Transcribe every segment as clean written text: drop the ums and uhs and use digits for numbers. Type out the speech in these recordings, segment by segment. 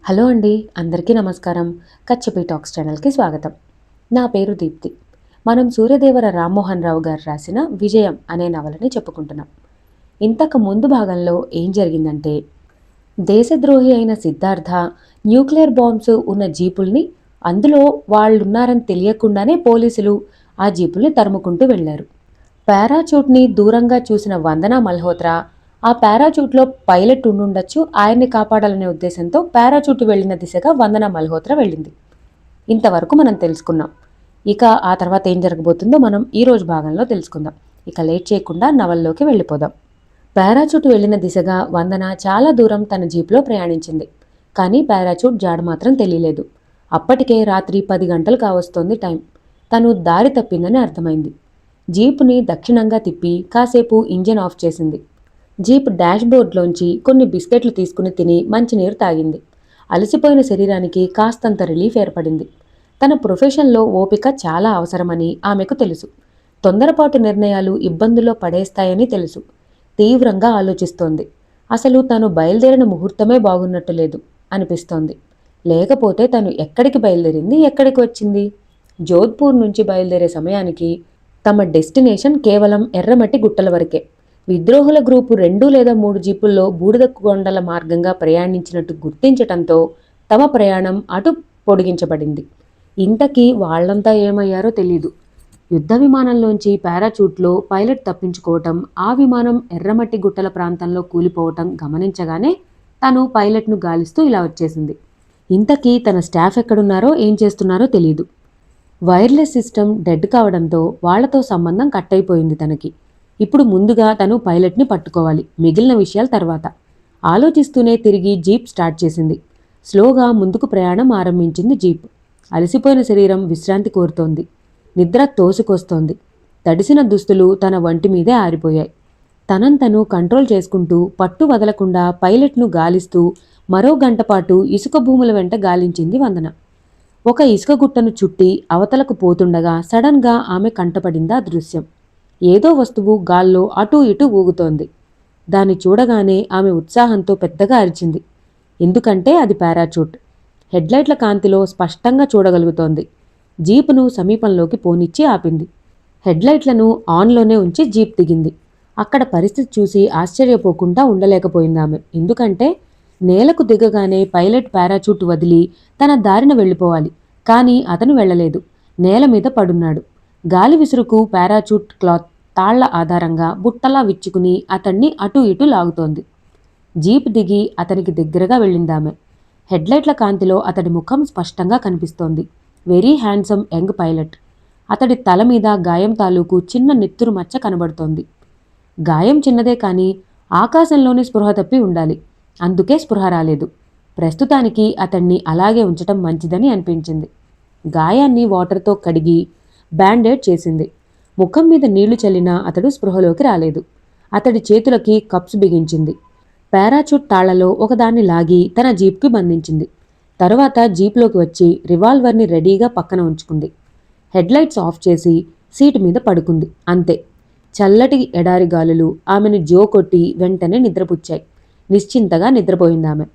Hello అండి, అందరికీ నమస్కారం. కచ్చపి టాక్స్ ఛానల్కి స్వాగతం. నా పేరు దీప్తి. మనం సూర్యదేవర రామ్మోహన్ రావు గారు రాసిన విజయం అనే నవలని చెప్పుకుంటున్నాం. ఇంతకు ముందు భాగంలో ఏం జరిగిందంటే, దేశద్రోహి అయిన సిద్ధార్థ న్యూక్లియర్ బాంబ్స్ ఉన్న జీపుల్ని, అందులో వాళ్ళున్నారని తెలియకుండానే పోలీసులు ఆ జీపుల్ని తరుముకుంటూ వెళ్లారు. పారాచూట్ని దూరంగా చూసిన వందనా మల్హోత్రా ఆ పారాచూట్లో పైలట్ ఉండుండొచ్చు, ఆయన్ని కాపాడాలనే ఉద్దేశంతో పారాచూట్ వెళ్లిన దిశగా వందనా మల్హోత్రా వెళ్ళింది. ఇంతవరకు మనం తెలుసుకున్నాం. ఇక ఆ తర్వాత ఏం జరగబోతుందో మనం ఈ రోజు భాగంలో తెలుసుకుందాం. ఇక లేట్ చేయకుండా నవల్లోకి వెళ్ళిపోదాం. పారాచూట్ వెళ్లిన దిశగా వందన చాలా దూరం తన జీప్లో ప్రయాణించింది. కానీ పారాచూట్ జాడ మాత్రం తెలియలేదు. అప్పటికే రాత్రి 10 గంటలు కావస్తోంది టైం. తను దారి తప్పిందని అర్థమైంది. జీపుని దక్షిణంగా తిప్పి కాసేపు ఇంజిన్ ఆఫ్ చేసింది. జీప్ డాష్బోర్డ్లోంచి కొన్ని బిస్కెట్లు తీసుకుని తిని మంచినీరు తాగింది. అలసిపోయిన శరీరానికి కాస్తంత రిలీఫ్ ఏర్పడింది. తన ప్రొఫెషన్లో ఓపిక చాలా అవసరమని ఆమెకు తెలుసు. తొందరపాటు నిర్ణయాలు ఇబ్బందుల్లో పడేస్తాయని తెలుసు. తీవ్రంగా ఆలోచిస్తోంది. అసలు తను బయలుదేరిన ముహూర్తమే బాగున్నట్టు లేదు అనిపిస్తోంది. లేకపోతే తను ఎక్కడికి బయలుదేరింది, ఎక్కడికి వచ్చింది? జోధ్పూర్ నుంచి బయలుదేరే సమయానికి తమ డెస్టినేషన్ కేవలం ఎర్రమట్టి గుట్టల వరకే. విద్రోహుల గ్రూపు 2 లేదా 3 జీపుల్లో బూడిద కొండల మార్గంగా ప్రయాణించినట్టు గుర్తించటంతో తమ ప్రయాణం అటు పొడిగించబడింది. ఇంతకీ వాళ్లంతా ఏమయ్యారో తెలీదు. యుద్ధ విమానంలోంచి పారాచూట్లో పైలట్ తప్పించుకోవటం, ఆ విమానం ఎర్రమట్టి గుట్టల ప్రాంతంలో కూలిపోవటం గమనించగానే తను పైలట్ను గాలిస్తూ ఇలా వచ్చేసింది. ఇంతకీ తన స్టాఫ్ ఎక్కడున్నారో ఏం చేస్తున్నారో తెలీదు. వైర్లెస్ సిస్టమ్ డెడ్ కావడంతో వాళ్లతో సంబంధం కట్ అయిపోయింది తనకి. ఇప్పుడు ముందుగా తను పైలట్ని పట్టుకోవాలి, మిగిలిన విషయాల తర్వాత ఆలోచిస్తూనే తిరిగి జీప్ స్టార్ట్ చేసింది. స్లోగా ముందుకు ప్రయాణం ఆరంభించింది జీప్. అలసిపోయిన శరీరం విశ్రాంతి కోరుతోంది. నిద్ర తోసుకొస్తోంది. తడిసిన దుస్తులు తన వంటి మీదే ఆరిపోయాయి. తనను కంట్రోల్ చేసుకుంటూ పట్టు వదలకుండా పైలట్ను గాలిస్తూ మరో గంటపాటు ఇసుక భూముల వెంట గాలించింది వందన. ఒక ఇసుక గుట్టను చుట్టి అవతలకు పోతుండగా సడన్గా ఆమె కంటపడిందా దృశ్యం. ఏదో వస్తువు గాల్లో అటూ ఇటూ ఊగుతోంది. దాన్ని చూడగానే ఆమె ఉత్సాహంతో పెద్దగా అరిచింది. ఎందుకంటే అది పారాచూట్. హెడ్లైట్ల కాంతిలో స్పష్టంగా చూడగలుగుతోంది. జీపును సమీపంలోకి పోనిచ్చి ఆపింది. హెడ్లైట్లను ఆన్లోనే ఉంచి జీప్ దిగింది. అక్కడ పరిస్థితి చూసి ఆశ్చర్యపోకుండా ఉండలేకపోయిందామె. ఎందుకంటే నేలకు దిగగానే పైలట్ పారాచూట్ వదిలి తన దారిన వెళ్ళిపోవాలి. కానీ అతను వెళ్ళలేదు. నేల మీద పడున్నాడు. గాలి విసురుకు పారాచూట్ క్లాత్ తాళ్ల ఆధారంగా బుట్టలా విచ్చుకుని అతన్ని అటూ ఇటూ లాగుతోంది. జీప్ దిగి అతనికి దగ్గరగా వెళ్ళిందామె. హెడ్లైట్ల కాంతిలో అతడి ముఖం స్పష్టంగా కనిపిస్తోంది. Very handsome young pilot. అతడి తల మీద గాయం తాలూకు చిన్న నెత్తురు మచ్చ కనబడుతోంది. గాయం చిన్నదే కానీ ఆకాశంలోనే స్పృహ తప్పి ఉండాలి. అందుకే స్పృహ రాలేదు. ప్రస్తుతానికి అతన్ని అలాగే ఉంచటం మంచిదని అనిపించింది. గాయాన్ని వాటర్తో కడిగి బ్యాండేడ్ చేసింది. ముఖం మీద నీళ్లు చల్లినా అతడు స్పృహలోకి రాలేదు. అతడి చేతులకి కప్స్ బిగించింది. పారాచూట్ తాళ్లలో ఒకదాన్ని లాగి తన జీప్కి బంధించింది. తరువాత జీప్లోకి వచ్చి రివాల్వర్ని రెడీగా పక్కన ఉంచుకుంది. హెడ్లైట్స్ ఆఫ్ చేసి సీటు మీద పడుకుంది. అంతే. చల్లటి ఎడారి గాలులు ఆమెను జో కొట్టి వెంటనే నిద్రపుచ్చాయి. నిశ్చింతగా నిద్రపోయిందామె.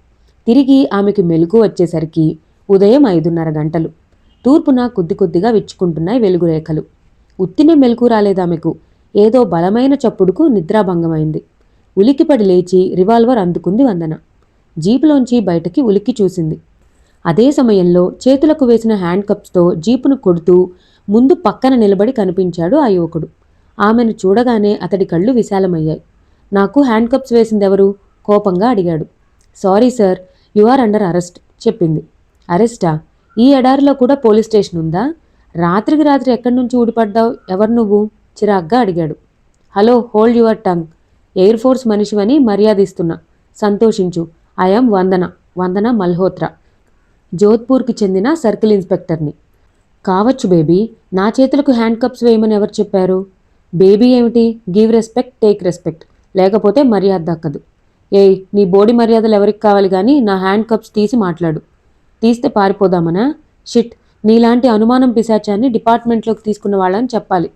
తిరిగి ఆమెకి మెలకు వచ్చేసరికి ఉదయం 5:30 గంటలు. తూర్పున కొద్ది కొద్దిగా విచ్చుకుంటున్నాయి వెలుగురేఖలు. ఉత్తినే మెలకు రాలేదామెకు. ఏదో బలమైన చప్పుడుకు నిద్రాభంగమైంది. ఉలిక్కిపడి లేచి రివాల్వర్ అందుకుంది వందన. జీపులోంచి బయటకి ఉలిక్కి చూసింది. అదే సమయంలో చేతులకు వేసిన హ్యాండ్ కప్స్తో జీపును కొడుతూ ముందు పక్కన నిలబడి కనిపించాడు ఆ యువకుడు. ఆమెను చూడగానే అతడి కళ్ళు విశాలమయ్యాయి. నాకు హ్యాండ్ కప్స్ వేసిందెవరు? కోపంగా అడిగాడు. Sorry sir, you are under arrest చెప్పింది. అరెస్టా? ఈ ఎడారిలో కూడా పోలీస్ స్టేషన్ ఉందా? రాత్రికి రాత్రి ఎక్కడి నుంచి ఊడిపడ్డావు? ఎవరు నువ్వు? చిరాగ్గా అడిగాడు. Hello, hold your tongue. Air force మనిషివని మర్యాద ఇస్తున్నా. సంతోషించు. ఐఎమ్ వందన మల్హోత్రా. జోధ్పూర్కి చెందిన సర్కిల్ ఇన్స్పెక్టర్ని. కావచ్చు బేబీ. నా చేతులకు హ్యాండ్ కప్స్ వేయమని ఎవరు చెప్పారు? బేబీ ఏమిటి? Give respect, take respect. లేకపోతే మర్యాద దక్కదు. ఏయ్, నీ బోడి మర్యాదలు ఎవరికి కావాలి కానీ నా హ్యాండ్ కప్స్ తీసి మాట్లాడు. తీస్తే పారిపోదామనా? షిట్, నీలాంటి అనుమానం పిశాచాన్ని డిపార్ట్మెంట్లోకి తీసుకున్న వాళ్ళని చెప్పాలి.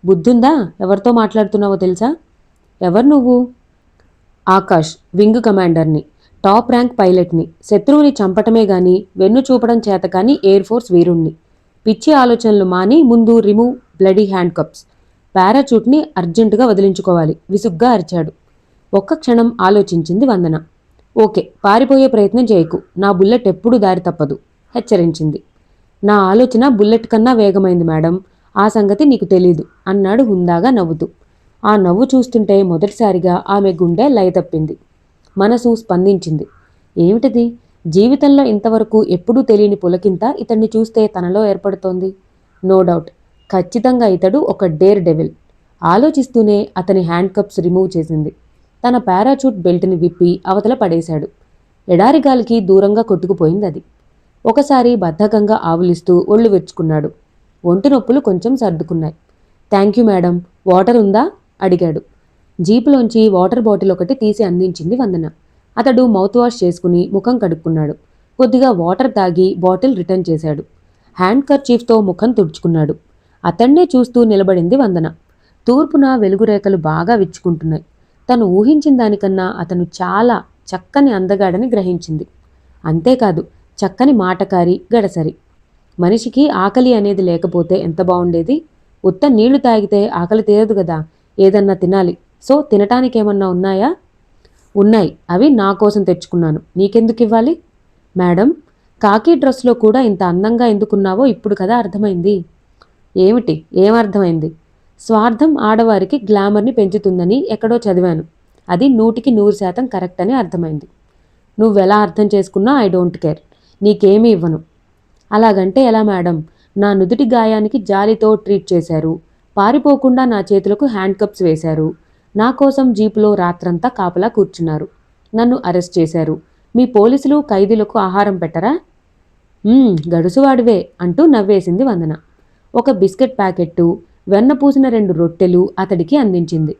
బుద్ధుందా? ఎవరితో మాట్లాడుతున్నావో తెలుసా? ఎవరు నువ్వు? ఆకాష్, వింగ్ కమాండర్ని. టాప్ ర్యాంక్ పైలట్ని, శత్రువుని చంపటమే గాని వెన్ను చూపడం చేత కాని ఎయిర్ ఫోర్స్ వీరుణ్ణి. పిచ్చి ఆలోచనలు మాని ముందు రిమూవ్ బ్లడీ హ్యాండ్ కప్స్. పారాచూట్ని అర్జెంటుగా వదిలించుకోవాలి విసుగ్గా అరిచాడు. ఒక్క క్షణం ఆలోచించింది వందన. ఓకే, పారిపోయే ప్రయత్నం చేయకు, నా బుల్లెట్ ఎప్పుడూ దారి తప్పదు హెచ్చరించింది. నా ఆలోచన బుల్లెట్ కన్నా వేగమైంది మేడం, ఆ సంగతి నీకు తెలీదు అన్నాడు హుందాగా నవ్వుతూ. ఆ నవ్వు చూస్తుంటే మొదటిసారిగా ఆమె గుండె లయతప్పింది. మనసు స్పందించింది. ఏమిటిది? జీవితంలో ఇంతవరకు ఎప్పుడూ తెలియని పులకింత ఇతన్ని చూస్తే తనలో ఏర్పడుతోంది. నో డౌట్, ఖచ్చితంగా ఇతడు ఒక డేర్ డెవిల్. ఆలోచిస్తూనే అతని హ్యాండ్ కప్స్ రిమూవ్ చేసింది. తన పారాచూట్ బెల్ట్ని విప్పి అవతల పడేశాడు. ఎడారి గాలికి దూరంగా కొట్టుకుపోయింది అది. ఒకసారి బద్ధకంగా ఆవులిస్తూ ఒళ్ళు వెచ్చుకున్నాడు. ఒంటి నొప్పులు కొంచెం సర్దుకున్నాయి. థ్యాంక్యూ మేడం, వాటర్ ఉందా అడిగాడు. జీపులోంచి వాటర్ బాటిల్ ఒకటి తీసి అందించింది వందన. అతడు మౌత్ వాష్ చేసుకుని ముఖం కడుక్కున్నాడు. కొద్దిగా వాటర్ తాగి బాటిల్ రిటర్న్ చేశాడు. హ్యాండ్ కర్చీఫ్తో ముఖం తుడుచుకున్నాడు. అతన్నే చూస్తూ నిలబడింది వందన. తూర్పున వెలుగురేఖలు బాగా విచ్చుకుంటున్నాయి. తను ఊహించిన దానికన్నా అతను చాలా చక్కని అందగాడని గ్రహించింది. అంతేకాదు, చక్కని మాటకారి, గడసరి. మనిషికి ఆకలి అనేది లేకపోతే ఎంత బావుండేది. ఉత్త నీళ్లు తాగితే ఆకలి తీరదు కదా, ఏదన్నా తినాలి. సో తినటానికేమన్నా ఉన్నాయా? ఉన్నాయి, అవి నా కోసం తెచ్చుకున్నాను, నీకెందుకివ్వాలి? మేడం, కాకి డ్రెస్లో కూడా ఇంత అందంగా ఎందుకున్నావో ఇప్పుడు కదా అర్థమైంది. ఏమిటి? ఏమర్థమైంది? స్వార్థం ఆడవారికి గ్లామర్ని పెంచుతుందని ఎక్కడో చదివాను. అది 100% కరెక్ట్ అని అర్థమైంది. నువ్వెలా అర్థం చేసుకున్నా ఐ డోంట్ కేర్, నీకేమీ ఇవ్వను. అలాగంటే ఎలా మేడం? నా నుదుటి గాయానికి జాలితో ట్రీట్ చేశారు. పారిపోకుండా నా చేతులకు హ్యాండ్ కప్స్ వేశారు. నా కోసం జీపులో రాత్రంతా కాపలా కూర్చున్నారు. నన్ను అరెస్ట్ చేశారు. మీ పోలీసులు ఖైదీలకు ఆహారం పెట్టరా? గడుసువాడివే అంటూ నవ్వేసింది వందన. ఒక బిస్కెట్ ప్యాకెట్టు, వెన్న పూసిన 2 రొట్టెలు అతడికి అందించింది.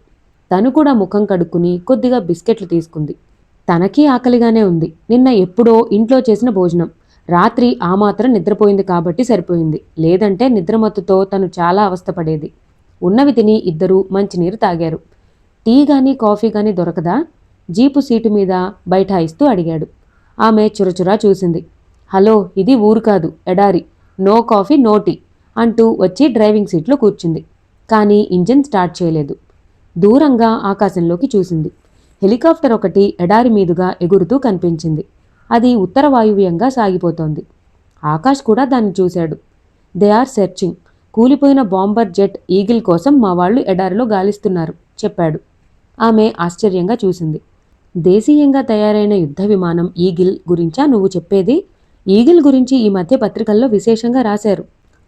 తను కూడా ముఖం కడుక్కుని కొద్దిగా బిస్కెట్లు తీసుకుంది. తనకీ ఆకలిగానే ఉంది. నిన్న ఎప్పుడో ఇంట్లో చేసిన భోజనం. రాత్రి ఆ మాత్రం నిద్రపోయింది కాబట్టి సరిపోయింది. లేదంటే నిద్రమత్తుతో తను చాలా అవస్థపడేది. ఉన్నవి తిని ఇద్దరూ మంచినీరు తాగారు. టీ గానీ కాఫీ గానీ దొరకదా? జీపు సీటు మీద బైఠాయిస్తూ అడిగాడు. ఆమె చురచురా చూసింది. హలో, ఇది ఊరు కాదు, ఎడారి. నో కాఫీ నో టీ అంటూ వచ్చి డ్రైవింగ్ సీట్లో కూర్చుంది. కానీ ఇంజిన్ స్టార్ట్ చేయలేదు. దూరంగా ఆకాశంలోకి చూసింది. హెలికాప్టర్ ఒకటి ఎడారి మీదుగా ఎగురుతూ కనిపించింది. అది ఉత్తర వాయువ్యంగా సాగిపోతోంది. ఆకాష్ కూడా దాన్ని చూశాడు. They are searching. కూలిపోయిన బాంబర్ జెట్ ఈగిల్ కోసం మా వాళ్ళు ఎడారిలో గాలిస్తున్నారు చెప్పాడు. ఆమె ఆశ్చర్యంగా చూసింది. దేశీయంగా తయారైన యుద్ధ విమానం ఈగిల్ గురించా నువ్వు చెప్పేది? ఈగిల్ గురించి ఈ మధ్య పత్రికల్లో విశేషంగా రాశారు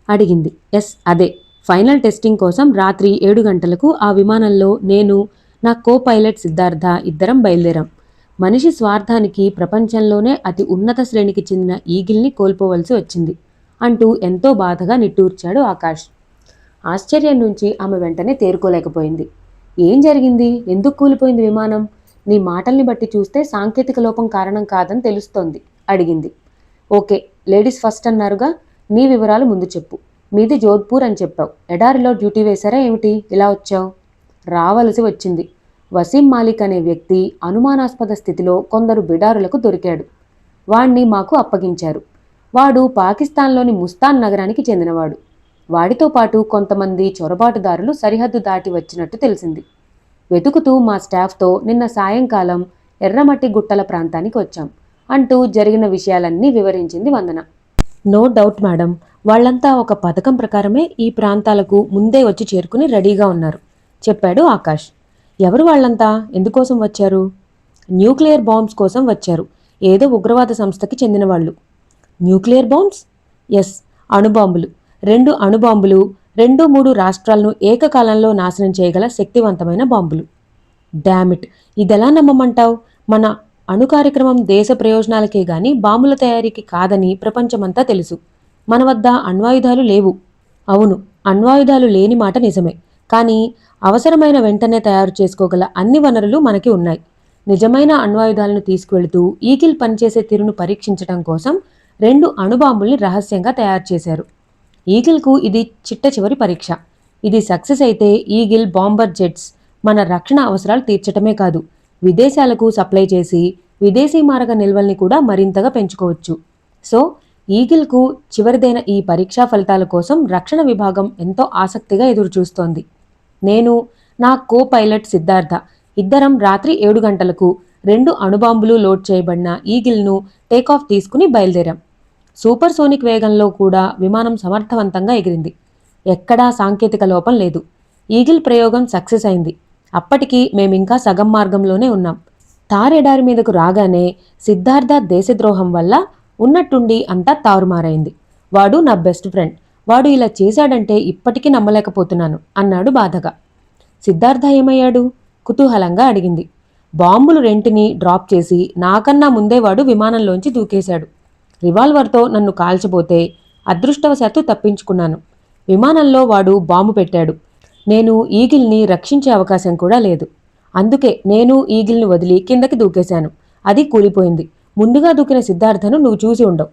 అడిగింది. ఎస్, అదే. ఫైనల్ టెస్టింగ్ కోసం రాత్రి 7 గంటలకు ఆ విమానంలో నేను, నా కో పైలట్ సిద్ధార్థ ఇద్దరం బయలుదేరాం. మనిషి స్వార్థానికి ప్రపంచంలోనే అతి ఉన్నత శ్రేణికి చెందిన ఈగిల్ని కోల్పోవలసి వచ్చింది అంటూ ఎంతో బాధగా నిట్టూర్చాడు ఆకాష్. ఆశ్చర్యం నుంచి ఆమె వెంటనే తేరుకోలేకపోయింది. ఏం జరిగింది? ఎందుకు కూలిపోయింది విమానం? నీ మాటల్ని బట్టి చూస్తే సాంకేతిక లోపం కారణం కాదని తెలుస్తోంది అడిగింది. ఓకే, లేడీస్ ఫస్ట్ అన్నారుగా, నీ వివరాలు ముందు చెప్పు. మీది జోధ్పూర్ అని చెప్పావు. ఎడారిలో డ్యూటీ వేశారా ఏమిటి? ఇలా వచ్చావు? రావలసి వచ్చింది. వసీం మాలిక్ అనే వ్యక్తి అనుమానాస్పద స్థితిలో కొందరు బిడారులకు దొరికాడు. వాణ్ణి మాకు అప్పగించారు. వాడు పాకిస్తాన్లోని ముస్తాన్ నగరానికి చెందినవాడు. వాడితో పాటు కొంతమంది చొరబాటుదారులు సరిహద్దు దాటి వచ్చినట్టు తెలిసింది. వెతుకుతూ మా స్టాఫ్తో నిన్న సాయంకాలం ఎర్రమట్టి గుట్టల ప్రాంతానికి వచ్చాం అంటూ జరిగిన విషయాలన్నీ వివరించింది వందన. నో డౌట్ మేడం, వాళ్లంతా ఒక పథకం ప్రకారమే ఈ ప్రాంతాలకు ముందే వచ్చి చేరుకుని రెడీగా ఉన్నారు చెప్పాడు ఆకాష్. ఎవరు వాళ్ళంతా? ఎందుకోసం వచ్చారు? న్యూక్లియర్ బాంబ్స్ కోసం వచ్చారు. ఏదో ఉగ్రవాద సంస్థకి చెందిన వాళ్ళు. Nuclear bombs? ఎస్, అణుబాంబులు. 2 అణుబాంబులు 2-3 రాష్ట్రాలను ఏకకాలంలో నాశనం చేయగల శక్తివంతమైన బాంబులు. డామిట్, ఇదెలా నమ్మమంటావు? మన అణు కార్యక్రమం దేశ ప్రయోజనాలకే గాని బాంబుల తయారీకి కాదని ప్రపంచమంతా తెలుసు. మన వద్ద అణ్వాయుధాలు లేవు. అవును, అణ్వాయుధాలు లేని మాట నిజమే. కానీ అవసరమైన వెంటనే తయారు చేసుకోగల అన్ని వనరులు మనకి ఉన్నాయి. నిజమైన అణ్వాయుధాలను తీసుకువెళుతూ ఈగిల్ పనిచేసే తీరును పరీక్షించడం కోసం 2 అణుబాంబుల్ని రహస్యంగా తయారు చేశారు. ఈగిల్కు ఇది చిట్ట చివరి పరీక్ష. ఇది సక్సెస్ అయితే ఈగిల్ బాంబర్ జెట్స్ మన రక్షణ అవసరాలు తీర్చటమే కాదు, విదేశాలకు సప్లై చేసి విదేశీ మారక నిల్వల్ని కూడా మరింతగా పెంచుకోవచ్చు. సో ఈగిల్కు చివరిదైన ఈ పరీక్షా ఫలితాల కోసం రక్షణ విభాగం ఎంతో ఆసక్తిగా ఎదురుచూస్తోంది. నేను, నా కో పైలట్ సిద్ధార్థ ఇద్దరం రాత్రి 7 గంటలకు 2 అణుబాంబులు లోడ్ చేయబడిన ఈగిల్ను టేకాఫ్ తీసుకుని బయలుదేరాం. సూపర్ సోనిక్ వేగంలో కూడా విమానం సమర్థవంతంగా ఎగిరింది. ఎక్కడా సాంకేతిక లోపం లేదు. ఈగిల్ ప్రయోగం సక్సెస్ అయింది. అప్పటికి మేమింకా సగం మార్గంలోనే ఉన్నాం. థార్ ఎడారి మీదకు రాగానే సిద్ధార్థ దేశద్రోహం వల్ల ఉన్నట్టుండి అంతా తారుమారైంది. వాడు నా బెస్ట్ ఫ్రెండ్. వాడు ఇలా చేశాడంటే ఇప్పటికీ నమ్మలేకపోతున్నాను అన్నాడు బాధగా. సిద్ధార్థ ఏమయ్యాడు? కుతూహలంగా అడిగింది. బాంబులు రెంటిని డ్రాప్ చేసి నాకన్నా ముందే వాడు విమానంలోంచి దూకేశాడు. రివాల్వర్తో నన్ను కాల్చబోతే అదృష్టవశాత్తు తప్పించుకున్నాను. విమానంలో వాడు బాంబు పెట్టాడు. నేను ఈగిల్ని రక్షించే అవకాశం కూడా లేదు. అందుకే నేను ఈగిల్ని వదిలి కిందకి దూకేశాను. అది కూలిపోయింది. ముందుగా దూకిన సిద్ధార్థను నువ్వు చూసి ఉండవు.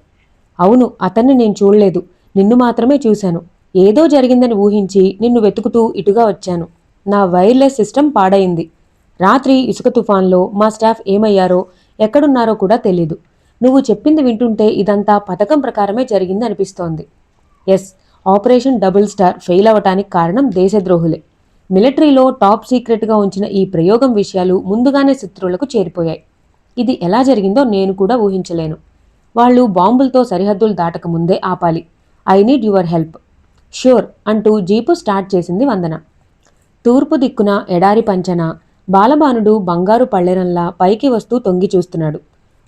అవును, అతన్ని నేను చూడలేదు. నిన్ను మాత్రమే చూశాను. ఏదో జరిగిందని ఊహించి నిన్ను వెతుకుతూ ఇటుగా వచ్చాను. నా వైర్లెస్ సిస్టమ్ పాడైంది. రాత్రి ఇసుక తుఫాన్లో మా స్టాఫ్ ఏమయ్యారో ఎక్కడున్నారో కూడా తెలీదు. నువ్వు చెప్పింది వింటుంటే ఇదంతా పథకం ప్రకారమే జరిగింది అనిపిస్తోంది. Yes, operation double star fail అవటానికి కారణం దేశద్రోహులే. మిలిటరీలో టాప్ సీక్రెట్గా ఉంచిన ఈ ప్రయోగం విషయాలు ముందుగానే శత్రువులకు చేరిపోయాయి. ఇది ఎలా జరిగిందో నేను కూడా ఊహించలేను. వాళ్ళు బాంబులతో సరిహద్దులు దాటకముందే ఆపాలి. I need your help. Sure అంటూ జీపు స్టార్ట్ చేసింది వందన. తూర్పు దిక్కున ఎడారి పంచన బాలబానుడు బంగారు పళ్ళెరంలా పైకి వస్తూ తొంగి చూస్తున్నాడు.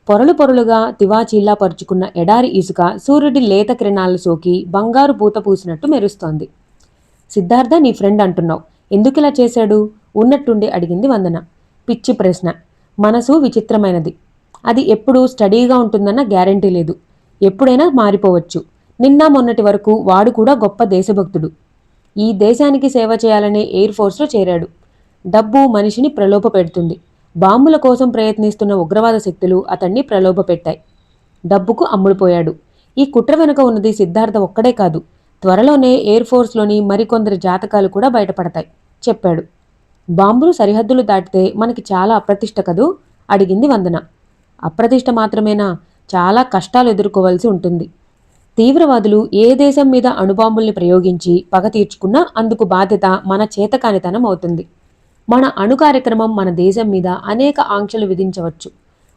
పొరలు పొరలుగా తివాచీల్లా పరుచుకున్న ఎడారి ఇసుక సూర్యుడి లేత కిరణాలు సోకి బంగారు పూత పూసినట్టు మెరుస్తోంది. సిద్ధార్థ నీ ఫ్రెండ్ అంటున్నావు, ఎందుకిలా చేశాడు? ఉన్నట్టుండి అడిగింది వందన. పిచ్చి ప్రశ్న. మనసు విచిత్రమైనది. అది ఎప్పుడూ స్టడీగా ఉంటుందన్న గ్యారంటీ లేదు. ఎప్పుడైనా మారిపోవచ్చు. నిన్న మొన్నటి వరకు వాడు కూడా గొప్ప దేశభక్తుడు. ఈ దేశానికి సేవ చేయాలనే ఎయిర్ ఫోర్స్లో చేరాడు. డబ్బు మనిషిని ప్రలోభ పెడుతుంది. బాంబుల కోసం ప్రయత్నిస్తున్న ఉగ్రవాద శక్తులు అతన్ని ప్రలోభ పెట్టాయి. డబ్బుకు అమ్ముడుపోయాడు. ఈ కుట్ర వెనుక ఉన్నది సిద్ధార్థ ఒక్కడే కాదు. త్వరలోనే ఎయిర్ ఫోర్స్లోని మరికొందరి జాతకాలు కూడా బయటపడతాయి చెప్పాడు. బాంబులు సరిహద్దులు దాటితే మనకి చాలా అప్రతిష్ట కదూ అడిగింది వందన. అప్రతిష్ట మాత్రమేనా, చాలా కష్టాలు ఎదుర్కోవాల్సి ఉంటుంది. తీవ్రవాదులు ఏ దేశం మీద అణుబాంబుల్ని ప్రయోగించి పగ తీర్చుకున్నా అందుకు బాధ్యత మన చేతకానితనం అవుతుంది. మన అణు కార్యక్రమం మన దేశం మీద అనేక ఆంక్షలు విధించవచ్చు.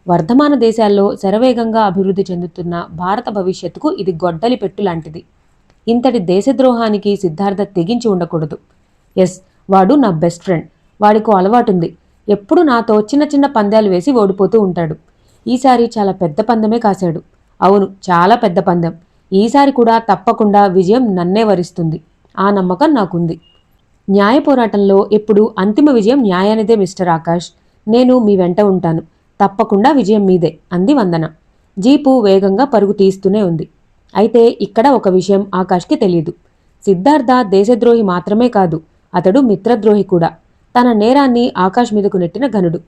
వర్ధమాన దేశాల్లో శరవేగంగా అభివృద్ధి చెందుతున్న భారత భవిష్యత్తుకు ఇది గొడ్డలి పెట్టు లాంటిది. ఇంతటి దేశద్రోహానికి సిద్ధార్థ తెగించి ఉండకూడదు. ఎస్, వాడు నా బెస్ట్ ఫ్రెండ్. వాడికో అలవాటుంది. ఎప్పుడు నాతో చిన్న చిన్న పందాలు వేసి ఓడిపోతూ ఉంటాడు. ఈసారి చాలా పెద్ద పందెమే కాశాడు. అవును, చాలా పెద్ద పందెం. ఈసారి కూడా తప్పకుండా విజయం నన్నే వరిస్తుంది. ఆ నమ్మకం నాకుంది. న్యాయ పోరాటంలో ఎప్పుడు అంతిమ విజయం న్యాయానిదే మిస్టర్ ఆకాష్. నేను మీ వెంట ఉంటాను. తప్పకుండా విజయం మీదే అంది వందన. జీపు వేగంగా పరుగు తీస్తూనే ఉంది. అయితే ఇక్కడ ఒక విషయం ఆకాష్కి తెలియదు. సిద్ధార్థ దేశద్రోహి మాత్రమే కాదు, అతడు మిత్రద్రోహి కూడా. తన నేరాన్ని ఆకాష్ మీదకు నెట్టిన ఘనుడు.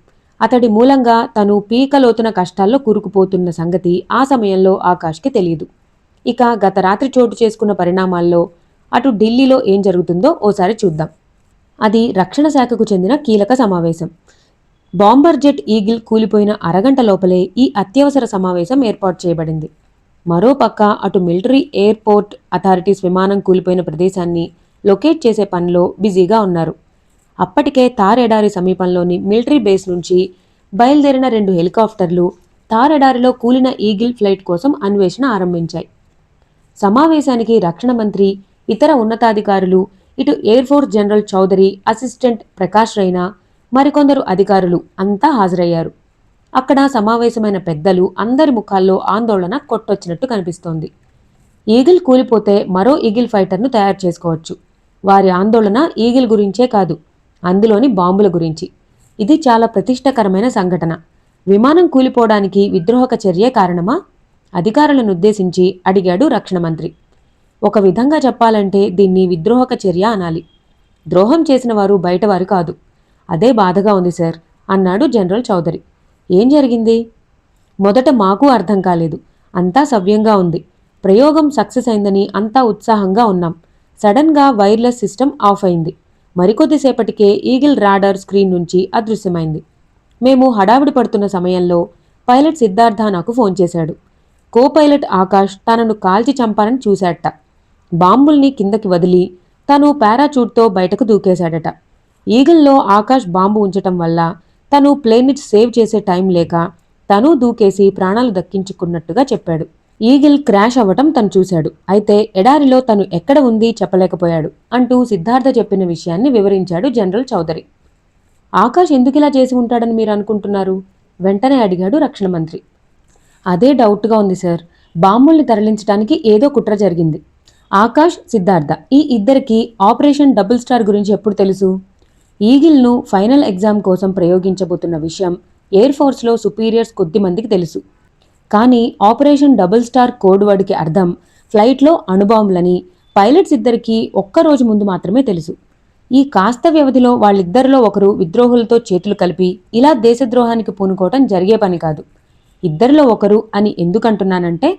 అతడి మూలంగా తను పీకలోతున కష్టాల్లో కూరుకుపోతున్న సంగతి ఆ సమయంలో ఆకాష్కి తెలియదు. ఇక గత రాత్రి చోటు చేసుకున్న పరిణామాల్లో అటు ఢిల్లీలో ఏం జరుగుతుందో ఓసారి చూద్దాం. అది రక్షణ శాఖకు చెందిన కీలక సమావేశం. బాంబర్ జెట్ ఈగిల్ కూలిపోయిన అరగంట లోపలే ఈ అత్యవసర సమావేశం ఏర్పాటు చేయబడింది. మరోపక్క అటు మిలిటరీ ఎయిర్పోర్ట్ అథారిటీస్ విమానం కూలిపోయిన ప్రదేశాన్ని లొకేట్ చేసే పనిలో బిజీగా ఉన్నారు. అప్పటికే థార్ ఎడారి సమీపంలోని మిలిటరీ బేస్ నుంచి బయలుదేరిన 2 హెలికాప్టర్లు థార్ ఎడారిలో కూలిన ఈగిల్ ఫ్లైట్ కోసం అన్వేషణ ఆరంభించాయి. సమావేశానికి రక్షణ మంత్రి, ఇతర ఉన్నతాధికారులు, ఇటు air force general Chaudhary, assistant Prakash Raina, మరికొందరు అధికారులు అంతా హాజరయ్యారు. అక్కడ సమావేశమైన పెద్దలు అందరి ముఖాల్లో ఆందోళన కొట్టొచ్చినట్టు కనిపిస్తోంది. ఈగిల్ కూలిపోతే మరో ఈగిల్ ఫైటర్ను తయారు చేసుకోవచ్చు. వారి ఆందోళన ఈగిల్ గురించే కాదు, అందులోని బాంబుల గురించి. ఇది చాలా ప్రతిష్టకరమైన సంఘటన. విమానం కూలిపోవడానికి విద్రోహక చర్యే కారణమా? అధికారులను ఉద్దేశించి అడిగాడు రక్షణ మంత్రి. ఒక విధంగా చెప్పాలంటే దీన్ని విద్రోహక చర్య అనాలి. ద్రోహం చేసిన వారు బయటవారు కాదు. అదే బాధగా ఉంది సార్ అన్నాడు జనరల్ చౌదరి. ఏం జరిగింది? మొదట మాకు అర్థం కాలేదు. అంతా సవ్యంగా ఉంది. ప్రయోగం సక్సెస్ అయిందని అంతా ఉత్సాహంగా ఉన్నాం. సడన్గా వైర్లెస్ సిస్టమ్ ఆఫ్ అయింది. మరికొద్దిసేపటికే ఈగిల్ రాడార్ స్క్రీన్ నుంచి అదృశ్యమైంది. మేము హడావిడి పడుతున్న సమయంలో పైలట్ సిద్ధార్థ నాకు ఫోన్ చేశాడు. కో పైలట్ ఆకాష్ తనను కాల్చి చంపాలని చూశాడట. బాంబుల్ని కిందకి వదిలి తను పారాచూట్తో బయటకు దూకేశాడట. ఈగిల్లో ఆకాష్ బాంబు ఉంచటం వల్ల తను ప్లేన్ని సేవ్ చేసే టైం లేక తను దూకేసి ప్రాణాలు దక్కించుకున్నట్టుగా చెప్పాడు. ఈగిల్ క్రాష్ అవ్వటం తను చూశాడు. అయితే ఎడారిలో తను ఎక్కడ ఉంది చెప్పలేకపోయాడు అంటూ సిద్ధార్థ చెప్పిన విషయాన్ని వివరించాడు జనరల్ చౌదరి. ఆకాష్ ఎందుకిలా చేసి ఉంటాడని మీరు అనుకుంటున్నారు? వెంటనే అడిగాడు రక్షణ మంత్రి. అదే డౌట్గా ఉంది సార్. బాంబుల్ని తరలించడానికి ఏదో కుట్ర జరిగింది. ఆకాష్, సిద్ధార్థ ఈ ఇద్దరికి ఆపరేషన్ డబుల్ స్టార్ గురించి ఎప్పుడు తెలుసు? ఈగిల్ను ఫైనల్ ఎగ్జామ్ కోసం ప్రయోగించబోతున్న విషయం ఎయిర్ ఫోర్స్లో సుపీరియర్స్ కొద్దిమందికి తెలుసు. కానీ ఆపరేషన్ డబుల్ స్టార్ కోడ్ వర్డ్కి అర్థం ఫ్లైట్లో అణుబాంబులని పైలట్స్ ఇద్దరికీ ఒక్కరోజు ముందు మాత్రమే తెలుసు. ఈ కాస్త వ్యవధిలో వాళ్ళిద్దరిలో ఒకరు విద్రోహులతో చేతులు కలిపి ఇలా దేశద్రోహానికి పూనుకోవటం జరిగే పని కాదు. ఇద్దరిలో ఒకరు అని ఎందుకంటున్నానంటే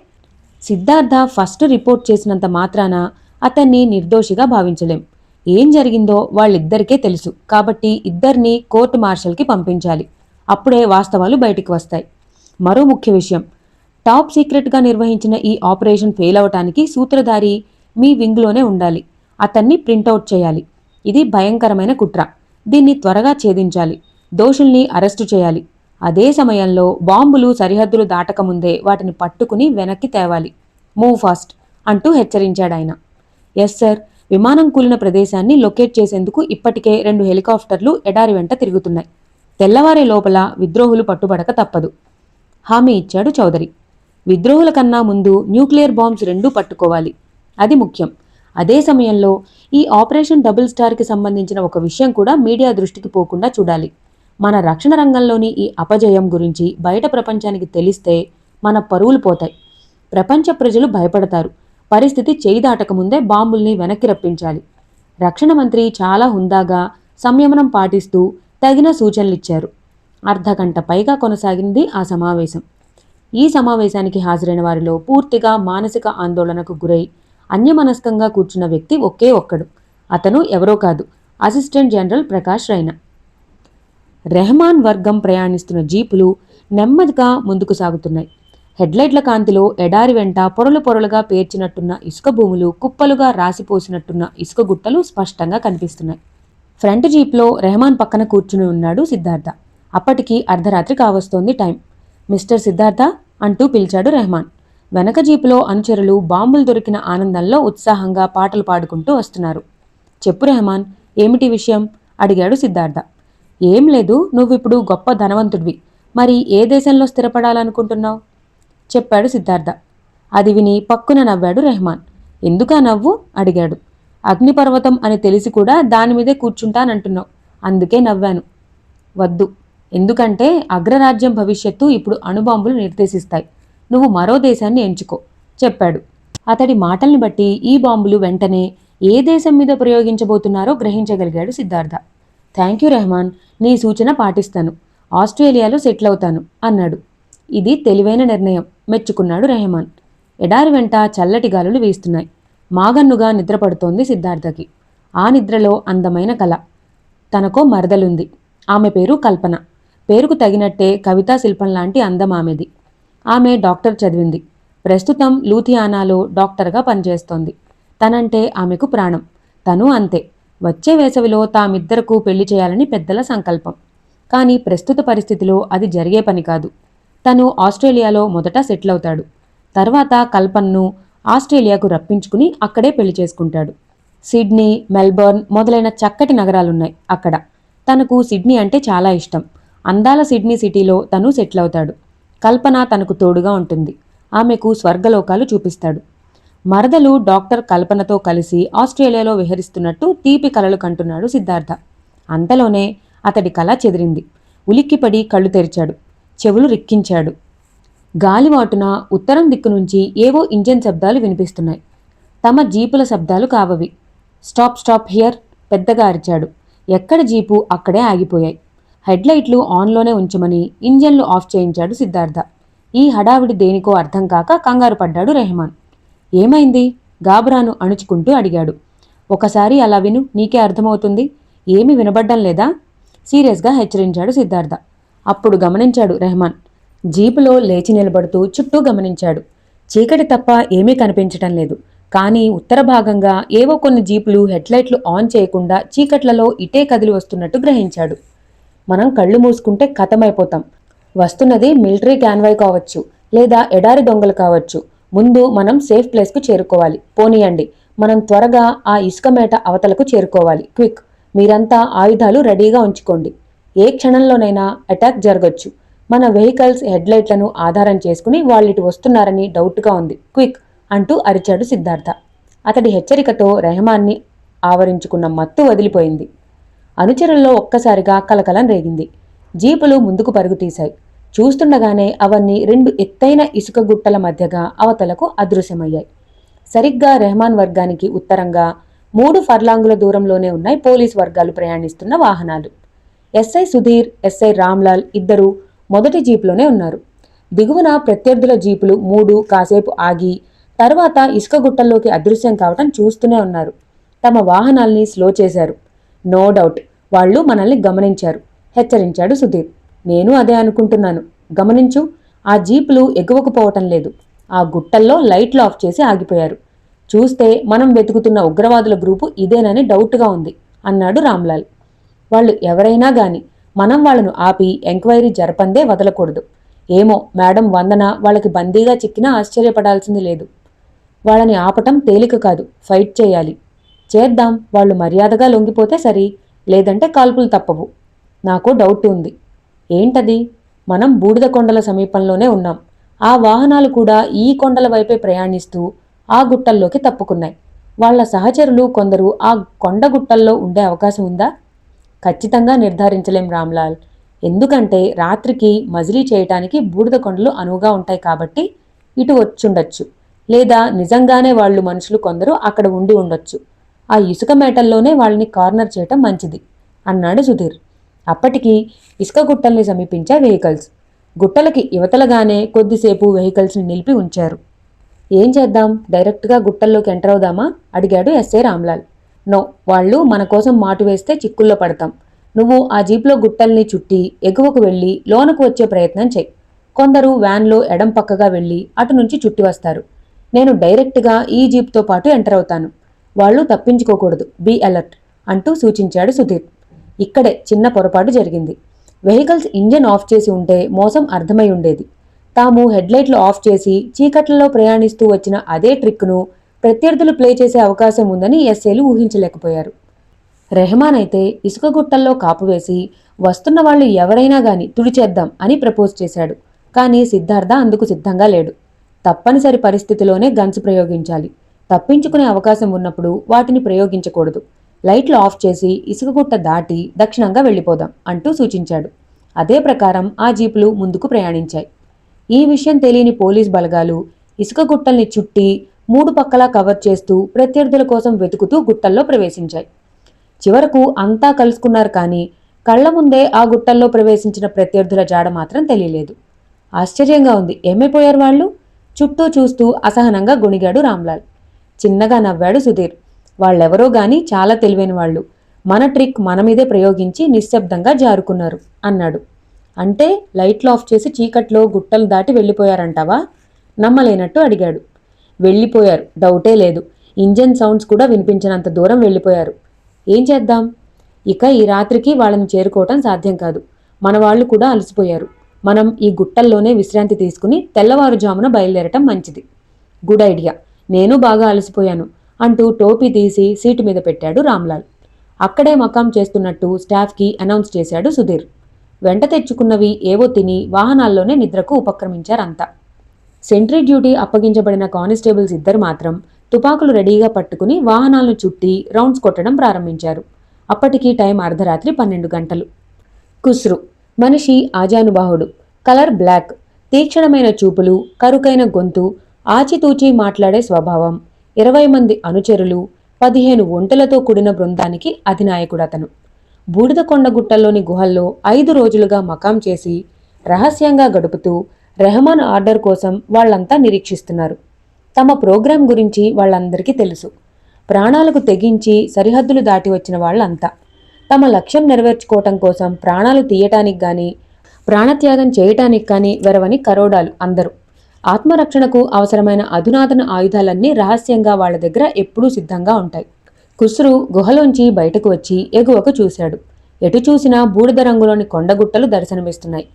సిద్ధార్థ ఫస్ట్ రిపోర్ట్ చేసినంత మాత్రాన అతన్ని నిర్దోషిగా భావించలేం. ఏం జరిగిందో వాళ్ళిద్దరికే తెలుసు. కాబట్టి ఇద్దరిని కోర్టు మార్షల్కి పంపించాలి. అప్పుడే వాస్తవాలు బయటికి వస్తాయి. మరో ముఖ్య విషయం, టాప్ సీక్రెట్గా నిర్వహించిన ఈ ఆపరేషన్ ఫెయిల్ అవటానికి సూత్రధారి మీ వింగ్లోనే ఉండాలి. అతన్ని ప్రింటౌట్ చేయాలి. ఇది భయంకరమైన కుట్ర. దీన్ని త్వరగా ఛేదించాలి. దోషుల్ని అరెస్టు చేయాలి. అదే సమయంలో బాంబులు సరిహద్దులు దాటకముందే వాటిని పట్టుకుని వెనక్కి తేవాలి. మూవ్ ఫాస్ట్ అంటూ హెచ్చరించాడాయన. Yes sir. విమానం కూలిన ప్రదేశాన్ని లొకేట్ చేసేందుకు ఇప్పటికే 2 హెలికాప్టర్లు ఎడారి వెంట తిరుగుతున్నాయి. తెల్లవారే లోపల విద్రోహులు పట్టుబడక తప్పదు హామీ ఇచ్చాడు చౌదరి. విద్రోహుల కన్నా ముందు న్యూక్లియర్ బాంబ్స్ 2 పట్టుకోవాలి. అది ముఖ్యం. అదే సమయంలో ఈ ఆపరేషన్ డబుల్ స్టార్కి సంబంధించిన ఒక విషయం కూడా మీడియా దృష్టికి పోకుండా చూడాలి. మన రక్షణ రంగంలోని ఈ అపజయం గురించి బయట ప్రపంచానికి తెలిస్తే మన పరువులు పోతాయి. ప్రపంచ ప్రజలు భయపడతారు. పరిస్థితి చేయి దాటకముందే బాంబుల్ని వెనక్కి రప్పించాలి. రక్షణ మంత్రి చాలా హుందాగా సంయమనం పాటిస్తూ తగిన సూచనలిచ్చారు. అర్ధగంట పైగా కొనసాగింది ఆ సమావేశం. ఈ సమావేశానికి హాజరైన వారిలో పూర్తిగా మానసిక ఆందోళనకు గురై అన్యమనస్కంగా కూర్చున్న వ్యక్తి ఒకే ఒక్కడు. అతను ఎవరో కాదు, అసిస్టెంట్ జనరల్ ప్రకాష్ రైనా. రెహమాన్ వర్గం ప్రయాణిస్తున్న జీపులు నెమ్మదిగా ముందుకు సాగుతున్నాయి. హెడ్లైట్ల కాంతిలో ఎడారి వెంట పొరలు పొరలుగా పేర్చినట్టున్న ఇసుక భూములు, కుప్పలుగా రాసిపోసినట్టున్న ఇసుక గుట్టలు స్పష్టంగా కనిపిస్తున్నాయి. ఫ్రంట్ జీప్లో రెహమాన్ పక్కన కూర్చుని ఉన్నాడు సిద్ధార్థ. అప్పటికి అర్ధరాత్రి కావస్తోంది టైం. మిస్టర్ సిద్ధార్థ అంటూ పిలిచాడు రెహమాన్. వెనక జీపులో అనుచరులు బాంబులు దొరికిన ఆనందంలో ఉత్సాహంగా పాటలు పాడుకుంటూ వస్తున్నారు. చెప్పు రెహమాన్, ఏమిటి విషయం? అడిగాడు సిద్ధార్థ. ఏం లేదు, నువ్విప్పుడు గొప్ప ధనవంతుడివి. మరి ఏ దేశంలో స్థిరపడాలనుకుంటున్నావు? చెప్పాడు సిద్ధార్థ. అది విని పక్కున నవ్వాడు రెహమాన్. ఎందుకా నవ్వు? అడిగాడు. అగ్నిపర్వతం అని తెలిసి కూడా దానిమీదే కూర్చుంటానంటున్నావు, అందుకే నవ్వాను. వద్దు, ఎందుకంటే అగ్రరాజ్యం భవిష్యత్తు ఇప్పుడు అణుబాంబులు నిర్దేశిస్తాయి. నువ్వు మరో దేశాన్ని ఎంచుకో చెప్పాడు. అతడి మాటల్ని బట్టి ఈ బాంబులు వెంటనే ఏ దేశం మీద ప్రయోగించబోతున్నారో గ్రహించగలిగాడు సిద్ధార్థ. థ్యాంక్ యూ రెహమాన్, నీ సూచన పాటిస్తాను. ఆస్ట్రేలియాలో సెటిల్ అవుతాను అన్నాడు. ఇది తెలివైన నిర్ణయం, మెచ్చుకున్నాడు రెహమాన్. ఎడారి వెంట చల్లటి గాలులు వీస్తున్నాయి. మాగన్నుగా నిద్రపడుతోంది సిద్ధార్థకి. ఆ నిద్రలో అందమైన కళ. తనకో మరదలుంది. ఆమె పేరు కల్పన. పేరుకు తగినట్టే కవితా శిల్పం లాంటి అందం ఆమెది. ఆమె డాక్టర్ చదివింది. ప్రస్తుతం లూథియానాలో డాక్టర్గా పనిచేస్తోంది. తనంటే ఆమెకు ప్రాణం. తను అంతే. వచ్చే వేసవిలో తామిద్దరకు పెళ్లి చేయాలని పెద్దల సంకల్పం. కానీ ప్రస్తుత పరిస్థితిలో అది జరిగే పని కాదు. తను ఆస్ట్రేలియాలో మొదట సెటిల్ అవుతాడు. తర్వాత కల్పన్ను ఆస్ట్రేలియాకు రప్పించుకుని అక్కడే పెళ్లి చేసుకుంటాడు. సిడ్నీ, మెల్బోర్న్ మొదలైన చక్కటి నగరాలున్నాయి అక్కడ. తనకు సిడ్నీ అంటే చాలా ఇష్టం. అందాల సిడ్నీ సిటీలో తను సెటిల్ అవుతాడు. కల్పన తనకు తోడుగా ఉంటుంది. ఆమెకు స్వర్గలోకాలు చూపిస్తాడు. మరదలు డాక్టర్ కల్పనతో కలిసి ఆస్ట్రేలియాలో విహరిస్తున్నట్టు తీపి కలలు కంటున్నాడు సిద్ధార్థ. అంతలోనే అతడి కళ చెదిరింది. ఉలిక్కిపడి కళ్ళు తెరిచాడు. చెవులు రిక్కించాడు. గాలివాటున ఉత్తరం దిక్కు నుంచి ఏవో ఇంజన్ శబ్దాలు వినిపిస్తున్నాయి. తమ జీపుల శబ్దాలు కావవి. స్టాప్ స్టాప్ హియర్ పెద్దగా అరిచాడు. ఎక్కడ జీపు అక్కడే ఆగిపోయాయి. హెడ్లైట్లు ఆన్లోనే ఉంచమని ఇంజన్లు ఆఫ్ చేయించాడు సిద్ధార్థ. ఈ హడావిడి దేనికో అర్థం కాక కంగారు పడ్డాడు రెహమాన్. ఏమైంది? గాబరాను అణుచుకుంటూ అడిగాడు. ఒకసారి అలా విను, నీకే అర్థమవుతుంది. ఏమీ వినబడ్డం లేదా? సీరియస్గా హెచ్చరించాడు సిద్ధార్థ. అప్పుడు గమనించాడు రెహమాన్. జీపులో లేచి నిలబడుతూ చుట్టూ గమనించాడు. చీకటి తప్ప ఏమీ కనిపించటం లేదు. కానీ ఉత్తర భాగంగా ఏవో కొన్ని జీపులు హెడ్లైట్లు ఆన్ చేయకుండా చీకట్లలో ఇటే కదిలి వస్తున్నట్టు గ్రహించాడు. మనం కళ్ళు మూసుకుంటే ఖతమైపోతాం. వస్తున్నది మిలిటరీ క్యాన్వాయ్ కావచ్చు, లేదా ఎడారి దొంగలు కావచ్చు. ముందు మనం సేఫ్ ప్లేస్కు చేరుకోవాలి. పోనీయండి, మనం త్వరగా ఆ ఇసుక మేట అవతలకు చేరుకోవాలి. క్విక్, మీరంతా ఆయుధాలు రెడీగా ఉంచుకోండి. ఏ క్షణంలోనైనా అటాక్ జరగొచ్చు. మన వెహికల్స్ హెడ్లైట్లను ఆధారం చేసుకుని వాళ్ళిటు వస్తున్నారని డౌట్గా ఉంది. క్విక్ అంటూ అరిచాడు సిద్ధార్థ. అతడి హెచ్చరికతో రెహమాన్ని ఆవరించుకున్న మత్తు వదిలిపోయింది. అనుచరుల్లో ఒక్కసారిగా కలకలం రేగింది. జీపులు ముందుకు పరుగు తీశాయి. చూస్తుండగానే అవన్నీ రెండు ఎత్తైన ఇసుక గుట్టల మధ్యగా అవతలకు అదృశ్యమయ్యాయి. సరిగ్గా రెహమాన్ వర్గానికి ఉత్తరంగా 3 ఫర్లాంగుల దూరంలోనే ఉన్నాయి పోలీస్ వర్గాలు ప్రయాణిస్తున్న వాహనాలు. ఎస్ఐ సుధీర్, ఎస్ఐ రామ్లాల్ ఇద్దరూ మొదటి జీపులోనే ఉన్నారు. దిగువన ప్రత్యర్థుల జీపులు 3 కాసేపు ఆగి తర్వాత ఇసుక గుట్టల్లోకి అదృశ్యం కావటం చూస్తూనే ఉన్నారు. తమ వాహనాల్ని స్లో చేశారు. నో డౌట్ వాళ్ళు మనల్ని గమనించారు, హెచ్చరించాడు సుధీర్. నేను అదే అనుకుంటున్నాను. గమనించు, ఆ జీపులు ఎగువకు పోవటం లేదు. ఆ గుట్టల్లో లైట్లు ఆఫ్ చేసి ఆగిపోయారు. చూస్తే మనం వెతుకుతున్న ఉగ్రవాదుల గ్రూపు ఇదేనని డౌట్గా ఉంది అన్నాడు రామ్లాల్. వాళ్ళు ఎవరైనా గాని మనం వాళ్లను ఆపి ఎంక్వైరీ జరపందే వదలకూడదు. ఏమో మేడం వందన వాళ్ళకి బందీగా చిక్కినా ఆశ్చర్యపడాల్సింది లేదు. వాళ్ళని ఆపటం తేలిక కాదు, ఫైట్ చేయాలి. చేద్దాం, వాళ్ళు మర్యాదగా లొంగిపోతే సరి, లేదంటే కాల్పులు తప్పవు. నాకు డౌట్ ఉంది. ఏంటది? మనం బూడిద కొండల సమీపంలోనే ఉన్నాం. ఆ వాహనాలు కూడా ఈ కొండల వైపే ప్రయాణిస్తూ ఆ గుట్టల్లోకి తప్పుకున్నాయి. వాళ్ల సహచరులు కొందరు ఆ కొండగుట్టల్లో ఉండే అవకాశం ఉందా? ఖచ్చితంగా నిర్ధారించలేం రామ్లాల్. ఎందుకంటే రాత్రికి మజిలీ చేయటానికి బూడిద కొండలు అనువుగా ఉంటాయి కాబట్టి ఇటు వచ్చుండొచ్చు. లేదా నిజంగానే వాళ్ళు మనుషులు కొందరు అక్కడ ఉండి ఉండొచ్చు. ఆ ఇసుక మేటల్లోనే వాళ్ళని కార్నర్ చేయటం మంచిది అన్నాడు సుధీర్. అప్పటికి ఇసుక గుట్టల్ని సమీపించే వెహికల్స్. గుట్టలకి ఇవతలగానే కొద్దిసేపు వెహికల్స్ని నిలిపి ఉంచారు. ఏం చేద్దాం, డైరెక్ట్గా గుట్టల్లోకి ఎంటర్ అవుదామా అడిగాడు ఎస్ఐ రామ్లాల్. నో, వాళ్ళు మన కోసం మాటు వేస్తే చిక్కుల్లో పడతాం. నువ్వు ఆ జీప్లో గుట్టల్ని చుట్టి ఎగువకు వెళ్ళి లోనకు వచ్చే ప్రయత్నం చెయ్యి. కొందరు వ్యాన్లో ఎడం పక్కగా వెళ్ళి అటు నుంచి చుట్టి వస్తారు. నేను డైరెక్ట్గా ఈ జీప్తో పాటు ఎంటర్ అవుతాను. వాళ్ళు తప్పించుకోకూడదు, బీ అలర్ట్ అంటూ సూచించాడు సుధీర్. ఇక్కడే చిన్న పొరపాటు జరిగింది. వెహికల్స్ ఇంజన్ ఆఫ్ చేసి ఉంటే మోసం అర్థమై ఉండేది. తాము హెడ్లైట్లు ఆఫ్ చేసి చీకట్లలో ప్రయాణిస్తూ వచ్చిన అదే ట్రిక్ను ప్రత్యర్థులు ప్లే చేసే అవకాశం ఉందని ఎస్ఏలు ఊహించలేకపోయారు. రెహమాన్ అయితే ఇసుక గుట్టల్లో కాపు వేసి వస్తున్న వాళ్ళు ఎవరైనా గాని తుడిచేద్దాం అని ప్రపోజ్ చేశాడు. కానీ సిద్ధార్థ అందుకు సిద్ధంగా లేడు. తప్పనిసరి పరిస్థితిలోనే గన్స్ ప్రయోగించాలి. తప్పించుకునే అవకాశం ఉన్నప్పుడు వాటిని ప్రయోగించకూడదు. లైట్లు ఆఫ్ చేసి ఇసుకగుట్ట దాటి దక్షిణంగా వెళ్ళిపోదాం అంటూ సూచించాడు. అదే ప్రకారం ఆ జీపులు ముందుకు ప్రయాణించాయి. ఈ విషయం తెలియని పోలీస్ బలగాలు ఇసుక గుట్టల్ని చుట్టి 3 పక్కలా కవర్ చేస్తూ ప్రత్యర్థుల కోసం వెతుకుతూ గుట్టల్లో ప్రవేశించాయి. చివరకు అంతా కలుసుకున్నారు. కానీ కళ్ల ముందే ఆ గుట్టల్లో ప్రవేశించిన ప్రత్యర్థుల జాడ మాత్రం తెలియలేదు. ఆశ్చర్యంగా ఉంది, ఏమైపోయారు వాళ్ళు? చుట్టూ చూస్తూ అసహనంగా గొణిగాడు రామ్లాల్. చిన్నగా నవ్వాడు సుధీర్. వాళ్ళెవరో గాని చాలా తెలివైన వాళ్ళు. మన ట్రిక్ మన మీదే ప్రయోగించి నిశ్శబ్దంగా జారుకున్నారు అన్నాడు. అంటే లైట్లు ఆఫ్ చేసి చీకట్లో గుట్టలు దాటి వెళ్ళిపోయారంటావా? నమ్మలేనట్టు అడిగాడు. వెళ్ళిపోయారు, డౌటే లేదు. ఇంజన్ సౌండ్స్ కూడా వినిపించినంత దూరం వెళ్ళిపోయారు. ఏం చేద్దాం? ఇక ఈ రాత్రికి వాళ్ళని చేరుకోవటం సాధ్యం కాదు. మన వాళ్ళు కూడా అలసిపోయారు. మనం ఈ గుట్టల్లోనే విశ్రాంతి తీసుకుని తెల్లవారుజామున బయలుదేరటం మంచిది. Good idea. నేను బాగా అలసిపోయాను అంటూ టోపీ తీసి సీటు మీద పెట్టాడు రామ్లాల్. అక్కడే మకాం చేస్తున్నట్టు స్టాఫ్కి అనౌన్స్ చేశాడు సుధీర్. వెంట తెచ్చుకున్నవి ఏవో తిని వాహనాల్లోనే నిద్రకు ఉపక్రమించారంతా. సెంట్రీ డ్యూటీ అప్పగించబడిన కానిస్టేబుల్స్ ఇద్దరు మాత్రం తుపాకులు రెడీగా పట్టుకుని వాహనాలను చుట్టి రౌండ్స్ కొట్టడం ప్రారంభించారు. అప్పటికి టైం అర్ధరాత్రి 12 గంటలు. కుస్రు మనిషి ఆజానుబాహుడు, కలర్ బ్లాక్, తీక్షణమైన చూపులు, కరుకైన గొంతు, ఆచితూచి మాట్లాడే స్వభావం, 20 మంది అనుచరులు, 15 ఒంటెలతో కూడిన బృందానికి అధినాయకుడతను. బూడిద కొండగుట్టల్లోని గుహల్లో 5 రోజులుగా మకాం చేసి రహస్యంగా గడుపుతూ రెహమాన్ ఆర్డర్ కోసం వాళ్లంతా నిరీక్షిస్తున్నారు. తమ ప్రోగ్రాం గురించి వాళ్ళందరికీ తెలుసు. ప్రాణాలకు తెగించి సరిహద్దులు దాటి వచ్చిన వాళ్ళంతా తమ లక్ష్యం నెరవేర్చుకోవటం కోసం ప్రాణాలు తీయటానికి గాని ప్రాణత్యాగం చేయటానికి కానీ వెరవని కరోడాలు అందరూ. ఆత్మరక్షణకు అవసరమైన అధునాతన ఆయుధాలన్నీ రహస్యంగా వాళ్ల దగ్గర ఎప్పుడూ సిద్ధంగా ఉంటాయి. ఖుస్రు గుహలోంచి బయటకు వచ్చి ఎగువకు చూశాడు. ఎటు చూసినా బూడిద రంగులోని కొండగుట్టలు దర్శనమిస్తున్నాయి.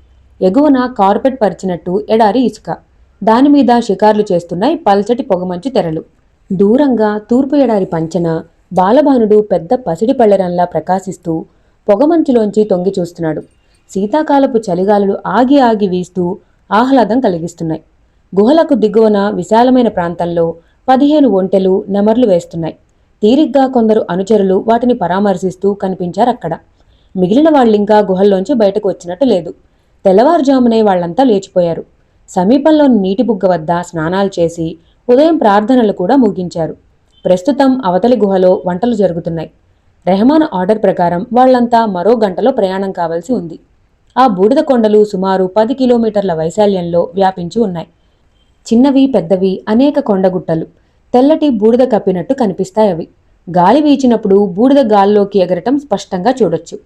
ఎగువన కార్పెట్ పరిచినట్టు ఎడారి ఇసుక, దానిమీద షికార్లు చేస్తున్నాయి పల్చటి పొగమంచు తెరలు. దూరంగా తూర్పు ఎడారి పంచన బాలభానుడు పెద్ద పసిడి పళ్ళెరంలా ప్రకాశిస్తూ పొగమంచులోంచి తొంగి చూస్తున్నాడు. శీతాకాలపు చలిగాలులు ఆగి ఆగి వీస్తూ ఆహ్లాదం కలిగిస్తున్నాయి. గుహలకు దిగువన విశాలమైన ప్రాంతంలో 15 ఒంటెలు నెమర్లు వేస్తున్నాయి. తీరిగ్గా కొందరు అనుచరులు వాటిని పరామర్శిస్తూ కనిపించారక్కడ. మిగిలిన వాళ్ళింకా గుహల్లోంచి బయటకు వచ్చినట్టు లేదు. తెల్లవారుజామునే వాళ్లంతా లేచిపోయారు. సమీపంలోని నీటి బుగ్గ వద్ద స్నానాలు చేసి ఉదయం ప్రార్థనలు కూడా ముగించారు. ప్రస్తుతం అవతలి గుహలో వంటలు జరుగుతున్నాయి. రెహమాన్ ఆర్డర్ ప్రకారం వాళ్లంతా మరో గంటలో ప్రయాణం కావలసి ఉంది. ఆ బూడిద కొండలు సుమారు 10 కిలోమీటర్ల వైశాల్యంలో వ్యాపించి ఉన్నాయి. చిన్నవి పెద్దవి అనేక కొండగుట్టలు తెల్లటి బూడిద కప్పినట్టు కనిపిస్తాయవి. గాలి వీచినప్పుడు బూడిద గాల్లోకి ఎగరటం స్పష్టంగా చూడొచ్చు.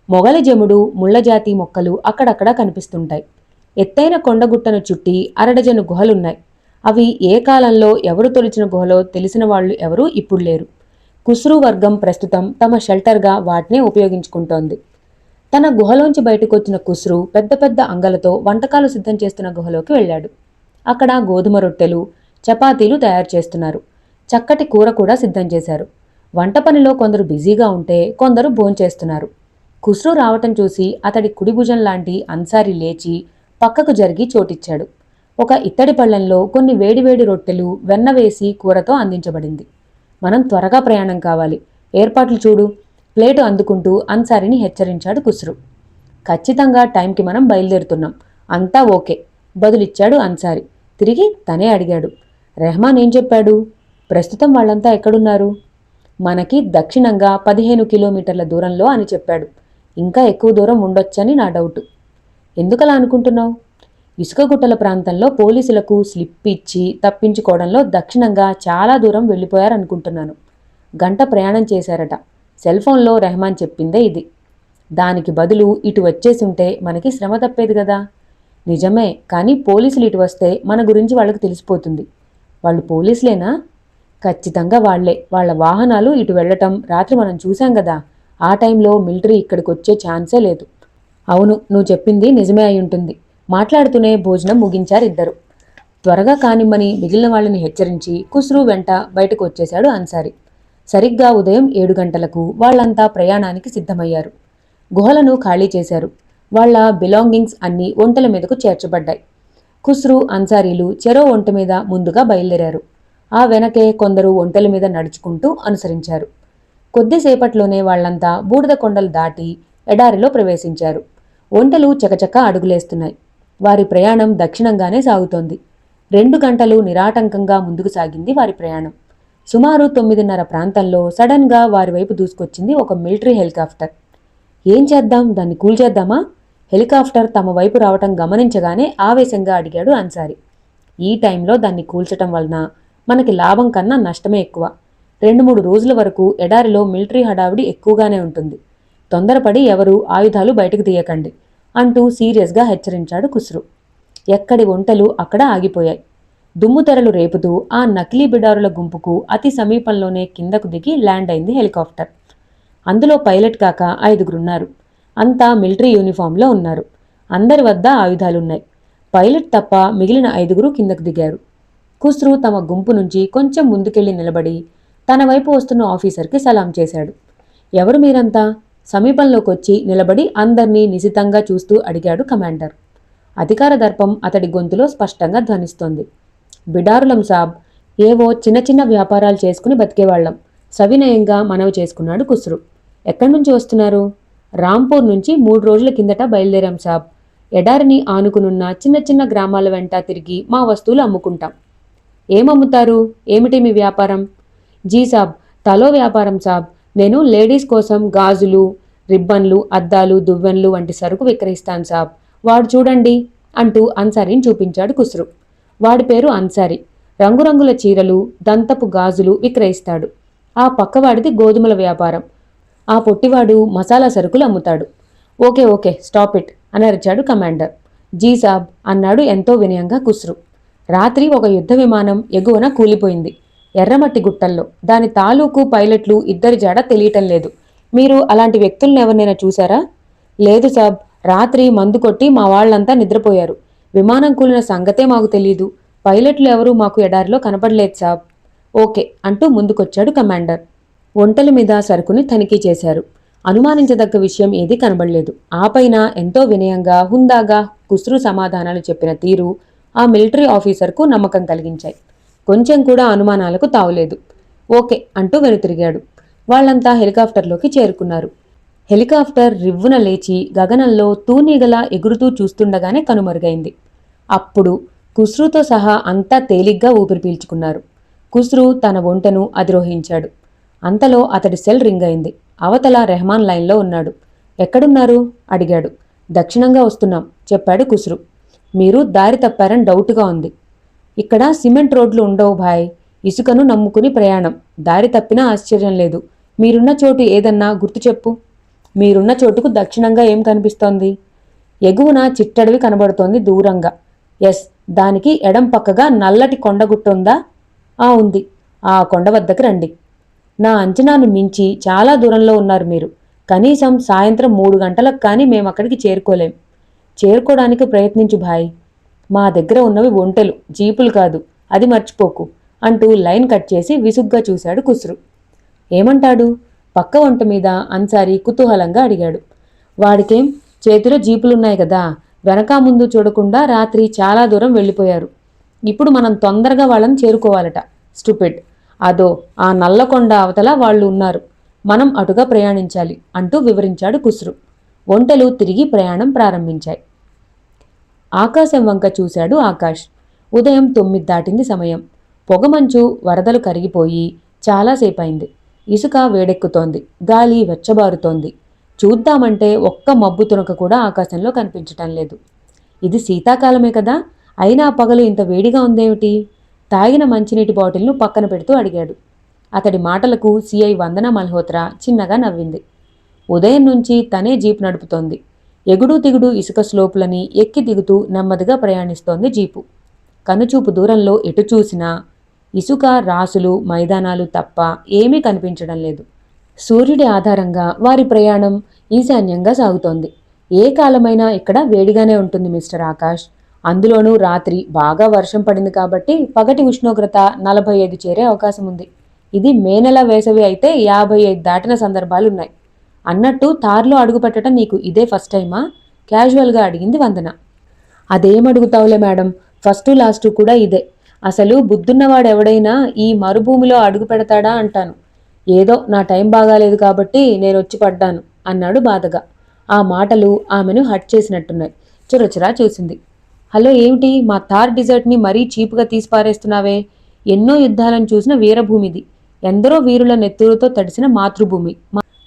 మొగలి జముడు, ముళ్లజాతి మొక్కలు అక్కడక్కడా కనిపిస్తుంటాయి. ఎత్తైన కొండగుట్టను చుట్టి అరడజను గుహలున్నాయి. అవి ఏ కాలంలో ఎవరు తొలిచిన గుహలో తెలిసిన వాళ్ళు ఎవరూ ఇప్పుడు లేరు. ఖుస్రు వర్గం ప్రస్తుతం తమ షెల్టర్గా వాటినే ఉపయోగించుకుంటోంది. తన గుహలోంచి బయటకొచ్చిన ఖుస్రు పెద్ద పెద్ద అంగలతో వంటకాలు సిద్ధం చేస్తున్న గుహలోకి వెళ్ళాడు. అక్కడ గోధుమ రొట్టెలు, చపాతీలు తయారు చేస్తున్నారు. చక్కటి కూర కూడా సిద్ధం చేశారు. వంట పనిలో కొందరు బిజీగా ఉంటే కొందరు భోంచేస్తున్నారు. ఖుస్రు రావటం చూసి అతడి కుడిభుజం లాంటి అన్సారీ లేచి పక్కకు జరిగి చోటిచ్చాడు. ఒక ఇత్తడి పళ్ళెంలో కొన్ని వేడివేడి రొట్టెలు వెన్న వేసి కూరతో అందించబడింది. మనం త్వరగా ప్రయాణం కావాలి, ఏర్పాట్లు చూడు, ప్లేటు అందుకుంటూ అన్సారీని హెచ్చరించాడు ఖుస్రు. ఖచ్చితంగా టైంకి మనం బయలుదేరుతున్నాం, అంతా ఓకే బదులిచ్చాడు అన్సారీ. తిరిగి తనే అడిగాడు, రెహమాన్ ఏం చెప్పాడు? ప్రస్తుతం వాళ్ళంతా ఎక్కడున్నారు? మనకి దక్షిణంగా 15 కిలోమీటర్ల దూరంలో అని చెప్పాడు. ఇంకా ఎక్కువ దూరం ఉండొచ్చని నా డౌటు. ఎందుకలా అనుకుంటున్నావు? ఇసుక గుట్టల ప్రాంతంలో పోలీసులకు స్లిప్ ఇచ్చి తప్పించుకోవడంలో దక్షిణంగా చాలా దూరం వెళ్ళిపోయారనుకుంటున్నాను. గంట ప్రయాణం చేశారట. సెల్ ఫోన్లో రెహమాన్ చెప్పిందే ఇది. దానికి బదులు ఇటు వచ్చేసి ఉంటే మనకి శ్రమ తప్పేది కదా. నిజమే, కానీ పోలీసులు ఇటు వస్తే మన గురించి వాళ్ళకి తెలిసిపోతుంది. వాళ్ళు పోలీసులేనా? ఖచ్చితంగా వాళ్లే. వాళ్ల వాహనాలు ఇటు వెళ్లటం రాత్రి మనం చూశాం కదా. ఆ టైంలో మిలిటరీ ఇక్కడికి వచ్చే ఛాన్సే లేదు. అవును, నువ్వు చెప్పింది నిజమే అయి ఉంటుంది. మాట్లాడుతూనే భోజనం ముగించారిద్దరు. త్వరగా కానిమ్మని మిగిలిన వాళ్ళని హెచ్చరించి ఖుస్రు వెంట బయటకు వచ్చేశాడు అన్సారీ. సరిగ్గా ఉదయం 7 గంటలకు వాళ్లంతా ప్రయాణానికి సిద్ధమయ్యారు. గుహలను ఖాళీ చేశారు. వాళ్ల బిలాంగింగ్స్ అన్నీ ఒంటెల మీదకు చేర్చబడ్డాయి. ఖుస్రు, అన్సారీలు చెరో ఒంట మీద ముందుగా బయలుదేరారు. ఆ వెనకే కొందరు ఒంటెల మీద నడుచుకుంటూ అనుసరించారు. కొద్దిసేపట్లోనే వాళ్లంతా బూడిద కొండలు దాటి ఎడారిలో ప్రవేశించారు. ఒంటెలు చకచక అడుగులేస్తున్నాయి. వారి ప్రయాణం దక్షిణంగానే సాగుతోంది. 2 గంటలు నిరాటంకంగా ముందుకు సాగింది వారి ప్రయాణం. సుమారు 9:30 ప్రాంతంలో సడన్గా వారి వైపు దూసుకొచ్చింది ఒక మిలిటరీ హెలికాప్టర్. ఏం చేద్దాం, దాన్ని కూల్చేద్దామా? హెలికాప్టర్ తమ వైపు రావటం గమనించగానే ఆవేశంగా అడిగాడు అన్సారీ. ఈ టైంలో దాన్ని కూల్చటం వలన మనకి లాభం కన్నా నష్టమే ఎక్కువ. 2-3 రోజుల వరకు ఎడారిలో మిలిటరీ హడావిడి ఎక్కువగానే ఉంటుంది. తొందరపడి ఎవరూ ఆయుధాలు బయటకు తీయకండి అంటూ సీరియస్గా హెచ్చరించాడు ఖుస్రు. ఎక్కడి ఒంటెలు అక్కడ ఆగిపోయాయి. దుమ్ము తెరలు రేపుతూ ఆ నకిలీ బిడారుల గుంపుకు అతి సమీపంలోనే కిందకు దిగి ల్యాండ్ అయింది హెలికాప్టర్. అందులో పైలట్ కాక 5గురున్నారు. అంతా మిలిటరీ యూనిఫామ్లో ఉన్నారు. అందరి వద్ద ఆయుధాలున్నాయి. పైలట్ తప్ప మిగిలిన 5గురు కిందకు దిగారు. ఖుస్రు తమ గుంపు నుంచి కొంచెం ముందుకెళ్లి నిలబడి తన వైపు వస్తున్న ఆఫీసర్కి సలాం చేశాడు. ఎవరు మీరంతా? సమీపంలోకొచ్చి నిలబడి అందర్నీ నిశితంగా చూస్తూ అడిగాడు కమాండర్. అధికార దర్పం అతడి గొంతులో స్పష్టంగా ధ్వనిస్తోంది. బిడారులం సాబ్, ఏవో చిన్న చిన్న వ్యాపారాలు చేసుకుని బతికేవాళ్లం, సవినయంగా మనవి చేసుకున్నాడు ఖుస్రు. ఎక్కడి నుంచి వస్తున్నారు? రాంపూర్ నుంచి 3 రోజుల కిందట బయలుదేరాం సాబ్. ఎడారిని ఆనుకునున్న చిన్న చిన్న గ్రామాల వెంట తిరిగి మా వస్తువులు అమ్ముకుంటాం. ఏమమ్ముతారు? ఏమిటి మీ వ్యాపారం? జీ సాబ్, తలో వ్యాపారం సాబ్. నేను లేడీస్ కోసం గాజులు, రిబ్బన్లు, అద్దాలు, దువ్వెన్లు వంటి సరుకు విక్రయిస్తాను సాబ్. వాడు చూడండి అంటూ అన్సారీని చూపించాడు ఖుస్రు. వాడి పేరు అన్సారీ. రంగురంగుల చీరలు, దంతపు గాజులు విక్రయిస్తాడు. ఆ పక్కవాడిది గోధుమల వ్యాపారం. ఆ పొట్టివాడు మసాలా సరుకులు అమ్ముతాడు. Okay okay, stop it. అని అరిచాడు కమాండర్. జీ సాబ్ అన్నాడు ఎంతో వినయంగా ఖుస్రు. రాత్రి ఒక యుద్ధ విమానం ఎగువన కూలిపోయింది, ఎర్రమట్టి గుట్టల్లో. దాని తాలూకు పైలట్లు ఇద్దరి జాడ తెలియటం లేదు. మీరు అలాంటి వ్యక్తులను ఎవరినైనా చూశారా? లేదు సాబ్, రాత్రి మందు కొట్టి మా వాళ్లంతా నిద్రపోయారు. విమానం కూలిన సంగతే మాకు తెలీదు. పైలట్లు ఎవరూ మాకు ఎడారిలో కనపడలేదు సాబ్. ఓకే అంటూ ముందుకొచ్చాడు కమాండర్. ఒంటెల మీద సరుకుని తనిఖీ చేశారు. అనుమానించదగ్గ విషయం ఏదీ కనబడలేదు. ఆపైన ఎంతో వినయంగా హుందాగా ఖుస్రు సమాధానాలు చెప్పిన తీరు ఆ మిలిటరీ ఆఫీసర్కు నమ్మకం కలిగించాయి. కొంచెం కూడా అనుమానాలకు తావులేదు. ఓకే అంటూ వెనుతిరిగాడు. వాళ్లంతా హెలికాప్టర్లోకి చేరుకున్నారు. హెలికాప్టర్ రివ్వున లేచి గగనంలో తూనీగలా ఎగురుతూ చూస్తుండగానే కనుమరుగైంది. అప్పుడు ఖుస్రుతో సహా అంతా తేలిగ్గా ఊపిరి పీల్చుకున్నారు. ఖుస్రు తన ఒంటెను అధిరోహించాడు. అంతలో అతడి సెల్ రింగ్ అయింది. అవతల రెహమాన్ లైన్లో ఉన్నాడు. ఎక్కడున్నారు అడిగాడు. దక్షిణంగా వస్తున్నాం చెప్పాడు ఖుస్రు. మీరు దారి తప్పారని డౌట్గా ఉంది. ఇక్కడ సిమెంట్ రోడ్లు ఉండవు భాయ్. ఇసుకను నమ్ముకుని ప్రయాణం. దారి తప్పినా ఆశ్చర్యం లేదు. మీరున్న చోటు ఏదన్నా గుర్తు చెప్పు. మీరున్న చోటుకు దక్షిణంగా ఏం కనిపిస్తోంది? ఎగువన చిట్టడవి కనబడుతోంది దూరంగా. ఎస్, దానికి ఎడం పక్కగా నల్లటి కొండగుట్ట ఉందా? ఉంది. ఆ కొండ వద్దకు రండి. నా అంచనాను మించి చాలా దూరంలో ఉన్నారు మీరు. కనీసం సాయంత్రం 3 గంటలకు కానీ మేమక్కడికి చేరుకోలేం. చేరుకోవడానికి ప్రయత్నించు భాయ్. మా దగ్గర ఉన్నవి ఒంటెలు, జీపులు కాదు, అది మర్చిపోకు అంటూ లైన్ కట్ చేసి విసుగ్గా చూశాడు ఖుస్రు. ఏమంటాడు? పక్క వంట మీద అన్సారీ కుతూహలంగా అడిగాడు. వాడికేం, చేతిలో జీపులున్నాయి కదా, వెనక ముందు చూడకుండా రాత్రి చాలా దూరం వెళ్ళిపోయారు. ఇప్పుడు మనం తొందరగా వాళ్ళని చేరుకోవాలట. స్టూపిడ్. అదో ఆ నల్లకొండ అవతల వాళ్ళు ఉన్నారు. మనం అటుగా ప్రయాణించాలి అంటూ వివరించాడు ఖుస్రు. ఒంటెలు తిరిగి ప్రయాణం ప్రారంభించాయి. ఆకాశం వంక చూశాడు ఆకాష్. ఉదయం 9 దాటింది సమయం. పొగమంచు వరదలు కరిగిపోయి చాలాసేపైంది. ఇసుక వేడెక్కుతోంది. గాలి వెచ్చబారుతోంది. చూద్దామంటే ఒక్క మబ్బు తునక కూడా ఆకాశంలో కనిపించటం లేదు. ఇది శీతాకాలమే కదా, అయినా పగలు ఇంత వేడిగా ఉందేమిటి? తాగిన మంచినీటి బాటిల్ను పక్కన పెడుతూ అడిగాడు. అతడి మాటలకు సిఐ వందన మల్హోత్రా చిన్నగా నవ్వింది. ఉదయం నుంచి తనే జీప్ నడుపుతోంది. ఎగుడు దిగుడు ఇసుక స్లోపులని ఎక్కి దిగుతూ నెమ్మదిగా ప్రయాణిస్తోంది జీపు. కనుచూపు దూరంలో ఎటు చూసినా ఇసుక రాసులు మైదానాలు తప్ప ఏమీ కనిపించడం లేదు. సూర్యుడి ఆధారంగా వారి ప్రయాణం ఈశాన్యంగా సాగుతోంది. ఏ కాలమైనా ఇక్కడ వేడిగానే ఉంటుంది మిస్టర్ ఆకాష్. అందులోనూ రాత్రి బాగా వర్షం పడింది కాబట్టి పగటి ఉష్ణోగ్రత 45 చేరే అవకాశం ఉంది. ఇది మే నెల వేసవి అయితే 55 దాటిన సందర్భాలున్నాయి. అన్నట్టు తార్లో అడుగుపెట్టడం నీకు ఇదే ఫస్ట్ టైమా? క్యాజువల్గా అడిగింది వందన. అదేమడుగుతావులే మేడం, ఫస్టు లాస్టు కూడా ఇదే. అసలు బుద్ధున్నవాడెవడైనా ఈ మరుభూమిలో అడుగు పెడతాడా అంటాను. ఏదో నా టైం బాగాలేదు కాబట్టి నేనొచ్చి పడ్డాను అన్నాడు బాధగా. ఆ మాటలు ఆమెను హట్ చేసినట్టున్నాయి. చురచురా చూసింది. హలో, ఏమిటి మా థార్ డిజర్ట్ని మరీ చీపుగా తీసిపారేస్తున్నావే? ఎన్నో యుద్ధాలను చూసిన వీరభూమిది. ఎందరో వీరుల నెత్తూరుతో తడిసిన మాతృభూమి.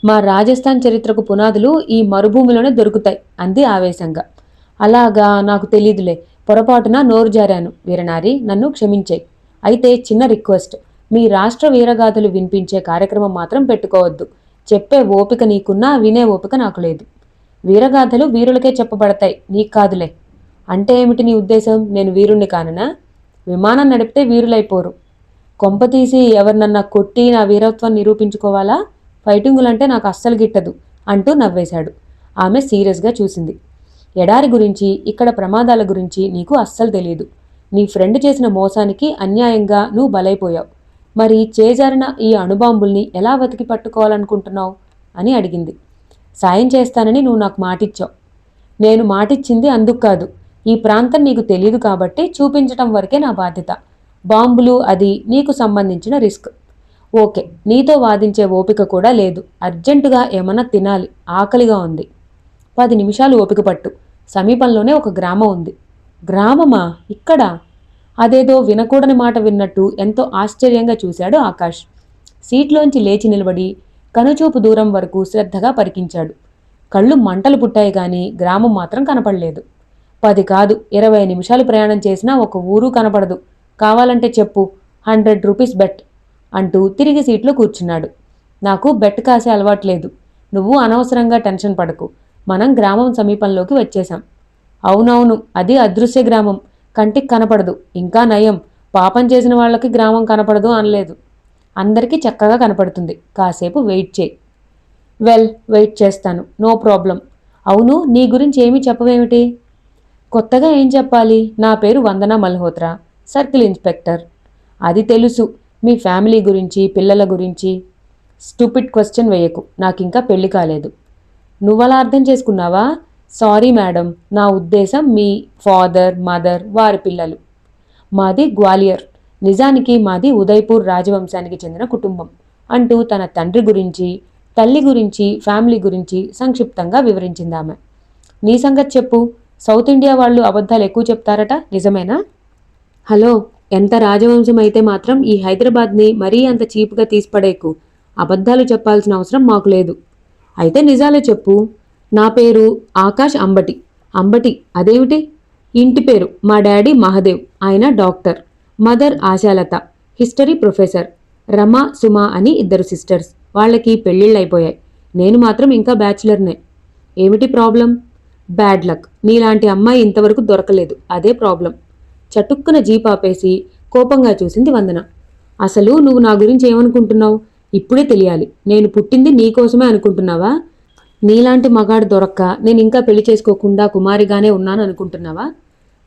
మా రాజస్థాన్ చరిత్రకు పునాదులు ఈ మరుభూమిలోనే దొరుకుతాయి అంది ఆవేశంగా. అలాగా, నాకు తెలీదులే, పొరపాటున నోరు జారాను. వీరనారి, నన్ను క్షమించేయి. అయితే చిన్న రిక్వెస్ట్, మీ రాష్ట్ర వీరగాథలు వినిపించే కార్యక్రమం మాత్రం పెట్టుకోవద్దు. చెప్పే ఓపిక నీకున్నా వినే ఓపిక నాకు లేదు. వీరగాథలు వీరులకే చెప్పబడతాయి, నీకు కాదులే. అంటే ఏమిటి నీ ఉద్దేశం? నేను వీరుణ్ణి కాననా? విమానం నడిపితే వీరులైపోరు. కొంపతీసి ఎవరినన్నా కొట్టి నా వీరత్వం నిరూపించుకోవాలా? ఫైటింగులంటే నాకు అస్సలు గిట్టదు అంటూ నవ్వేశాడు. ఆమె సీరియస్గా చూసింది. ఎడారి గురించి, ఇక్కడ ప్రమాదాల గురించి నీకు అస్సలు తెలియదు. నీ ఫ్రెండ్ చేసిన మోసానికి అన్యాయంగా నువ్వు బలైపోయావు. మరి చేజారిన ఈ అణుబాంబుల్ని ఎలా వెతికి పట్టుకోవాలనుకుంటున్నావు అని అడిగింది. సాయం చేస్తానని నువ్వు నాకు మాటిచ్చావు. నేను మాటిచ్చింది అందుకు కాదు. ఈ ప్రాంతం నీకు తెలీదు కాబట్టి చూపించటం వరకే నా బాధ్యత. బాంబులు అది నీకు సంబంధించిన రిస్క్. ఓకే, నీతో వాదించే ఓపిక కూడా లేదు. అర్జెంటుగా ఏమన్నా తినాలి, ఆకలిగా ఉంది. 10 నిమిషాలు ఓపిక పట్టు. సమీపంలోనే ఒక గ్రామం ఉంది. గ్రామమా? ఇక్కడ? అదేదో వినకూడని మాట విన్నట్టు ఎంతో ఆశ్చర్యంగా చూశాడు ఆకాష్. సీట్లోంచి లేచి నిలబడి కనుచూపు దూరం వరకు శ్రద్ధగా పరికించాడు. కళ్ళు మంటలు పుట్టాయి గాని గ్రామం మాత్రం కనపడలేదు. 10 కాదు, 20 నిమిషాలు ప్రయాణం చేసినా ఒక ఊరు కనపడదు. కావాలంటే చెప్పు, 100 రూపీస్ బెట్ అంటూ తిరిగి సీట్లో కూర్చున్నాడు. నాకు బెట్ కాసే అలవాట్లేదు. నువ్వు అనవసరంగా టెన్షన్ పడకు. మనం గ్రామం సమీపంలోకి వచ్చేశాం. అవునవును, అది అదృశ్య గ్రామం, కంటికి కనపడదు. ఇంకా నయం, పాపం చేసిన వాళ్ళకి గ్రామం కనపడదు అనలేదు. అందరికీ చక్కగా కనపడుతుంది. కాసేపు వెయిట్ చేయి. వెయిట్ చేస్తాను, నో ప్రాబ్లం. అవును, నీ గురించి ఏమీ చెప్పవేమిటి? కొత్తగా ఏం చెప్పాలి? నా పేరు వందనా మల్హోత్రా, సర్కిల్ ఇన్స్పెక్టర్. అది తెలుసు. మీ ఫ్యామిలీ గురించి, పిల్లల గురించి స్టూపిడ్ క్వశ్చన్ వేయకు. నాకింకా పెళ్లి కాలేదు. నువ్వలా అర్థం చేసుకున్నావా? సారీ మేడం, నా ఉద్దేశం మీ ఫాదర్, మదర్, వారి పిల్లలు. మాది గ్వాలియర్. నిజానికి మాది ఉదయ్పూర్ రాజవంశానికి చెందిన కుటుంబం అంటూ తన తండ్రి గురించి, తల్లి గురించి, ఫ్యామిలీ గురించి సంక్షిప్తంగా వివరించిందామె. నీ సంగతి చెప్పు. సౌత్ ఇండియా వాళ్ళు అబద్ధాలు ఎక్కువ చెప్తారట, నిజమేనా? హలో, ఎంత రాజవంశం అయితే మాత్రం ఈ హైదరాబాద్ని మరీ అంత చీప్గా తీసిపడేకు. అబద్ధాలు చెప్పాల్సిన అవసరం మాకు లేదు. అయితే నిజాలే చెప్పు. నా పేరు ఆకాష్ అంబటి. అంబటి అదేమిటి? ఇంటి పేరు. మా డాడీ మహదేవ్, ఆయన doctor. Mother Ashalatha, history professor. Rama, Suma అని 2 సిస్టర్స్. వాళ్ళకి పెళ్ళిళ్ళైపోయాయి. నేను మాత్రం ఇంకా బ్యాచులర్నే. ఏమిటి ప్రాబ్లం? Bad luck. నీలాంటి అమ్మాయి ఇంతవరకు దొరకలేదు, అదే ప్రాబ్లం. చటుక్కున జీప్ ఆపేసి కోపంగా చూసింది వందన. అసలు నువ్వు నా గురించి ఏమనుకుంటున్నావు? ఇప్పుడే తెలియాలి. నేను పుట్టింది నీకోసమే అనుకుంటున్నావా? నీలాంటి మగాడు దొరక్క నేను ఇంకా పెళ్లి చేసుకోకుండా కుమారిగానే ఉన్నాను అనుకుంటున్నావా?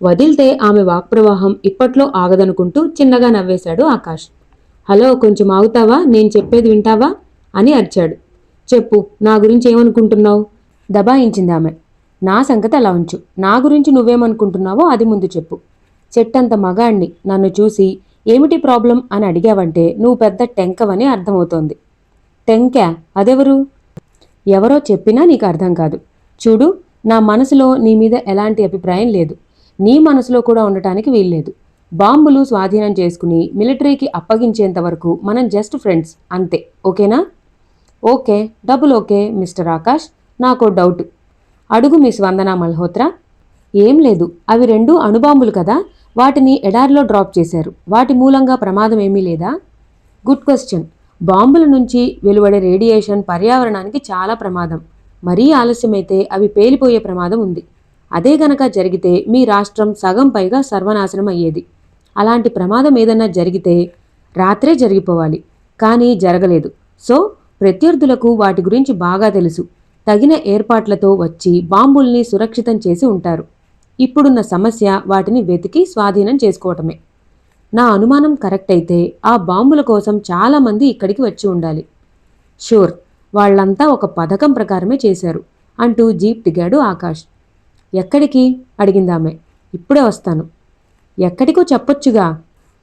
వదిలితే ఆమె వాక్ప్రవాహం ఇప్పట్లో ఆగదనుకుంటూ చిన్నగా నవ్వేశాడు ఆకాష్. హలో, కొంచెం ఆగుతావా? నేను చెప్పేది వింటావా అని అరిచాడు. చెప్పు, నా గురించి ఏమనుకుంటున్నావు? దబాయించింది ఆమె. నా సంగతి అలా ఉంచు. నా గురించి నువ్వేమనుకుంటున్నావో అది ముందు చెప్పు. చెట్టంత మగాణ్ణి నన్ను చూసి ఏమిటి ప్రాబ్లం అని అడిగావంటే నువ్వు పెద్ద టెంకవని అర్థమవుతోంది. టెంకా? అదెవరు? ఎవరో చెప్పినా నీకు అర్థం కాదు. చూడు, నా మనసులో నీ మీద ఎలాంటి అభిప్రాయం లేదు. నీ మనసులో కూడా ఉండటానికి వీల్లేదు. బాంబులు స్వాధీనం చేసుకుని మిలిటరీకి అప్పగించేంత వరకు మనం జస్ట్ ఫ్రెండ్స్, అంతే. ఓకేనా? Okay, double okay mister Akash. నాకో డౌట్. అడుగు మిస్ వందనా మల్హోత్రా. ఏం లేదు, అవి 2 అణుబాంబులు కదా, వాటిని ఎడారిలో డ్రాప్ చేశారు. వాటి మూలంగా ప్రమాదం ఏమీ లేదా? Good question. బాంబుల నుంచి వెలువడే రేడియేషన్ పర్యావరణానికి చాలా ప్రమాదం. మరీ ఆలస్యమైతే అవి పేలిపోయే ప్రమాదం ఉంది. అదే గనక జరిగితే మీ రాష్ట్రం సగం పైగా సర్వనాశనం అయ్యేది. అలాంటి ప్రమాదం ఏదన్నా జరిగితే రాత్రే జరిగిపోవాలి. కానీ జరగలేదు. సో ప్రత్యర్థులకు వాటి గురించి బాగా తెలుసు. తగిన ఏర్పాట్లతో వచ్చి బాంబుల్ని సురక్షితం చేసి ఉంటారు. ఇప్పుడున్న సమస్య వాటిని వెతికి స్వాధీనం చేసుకోవటమే. నా అనుమానం కరెక్ట్ అయితే ఆ బాంబుల కోసం చాలామంది ఇక్కడికి వచ్చి ఉండాలి. షూర్, వాళ్లంతా ఒక పథకం ప్రకారమే చేశారు అంటూ జీప్ దిగాడు ఆకాష్. ఎక్కడికి అడిగిందామె. ఇప్పుడే వస్తాను. ఎక్కడికో చెప్పొచ్చుగా.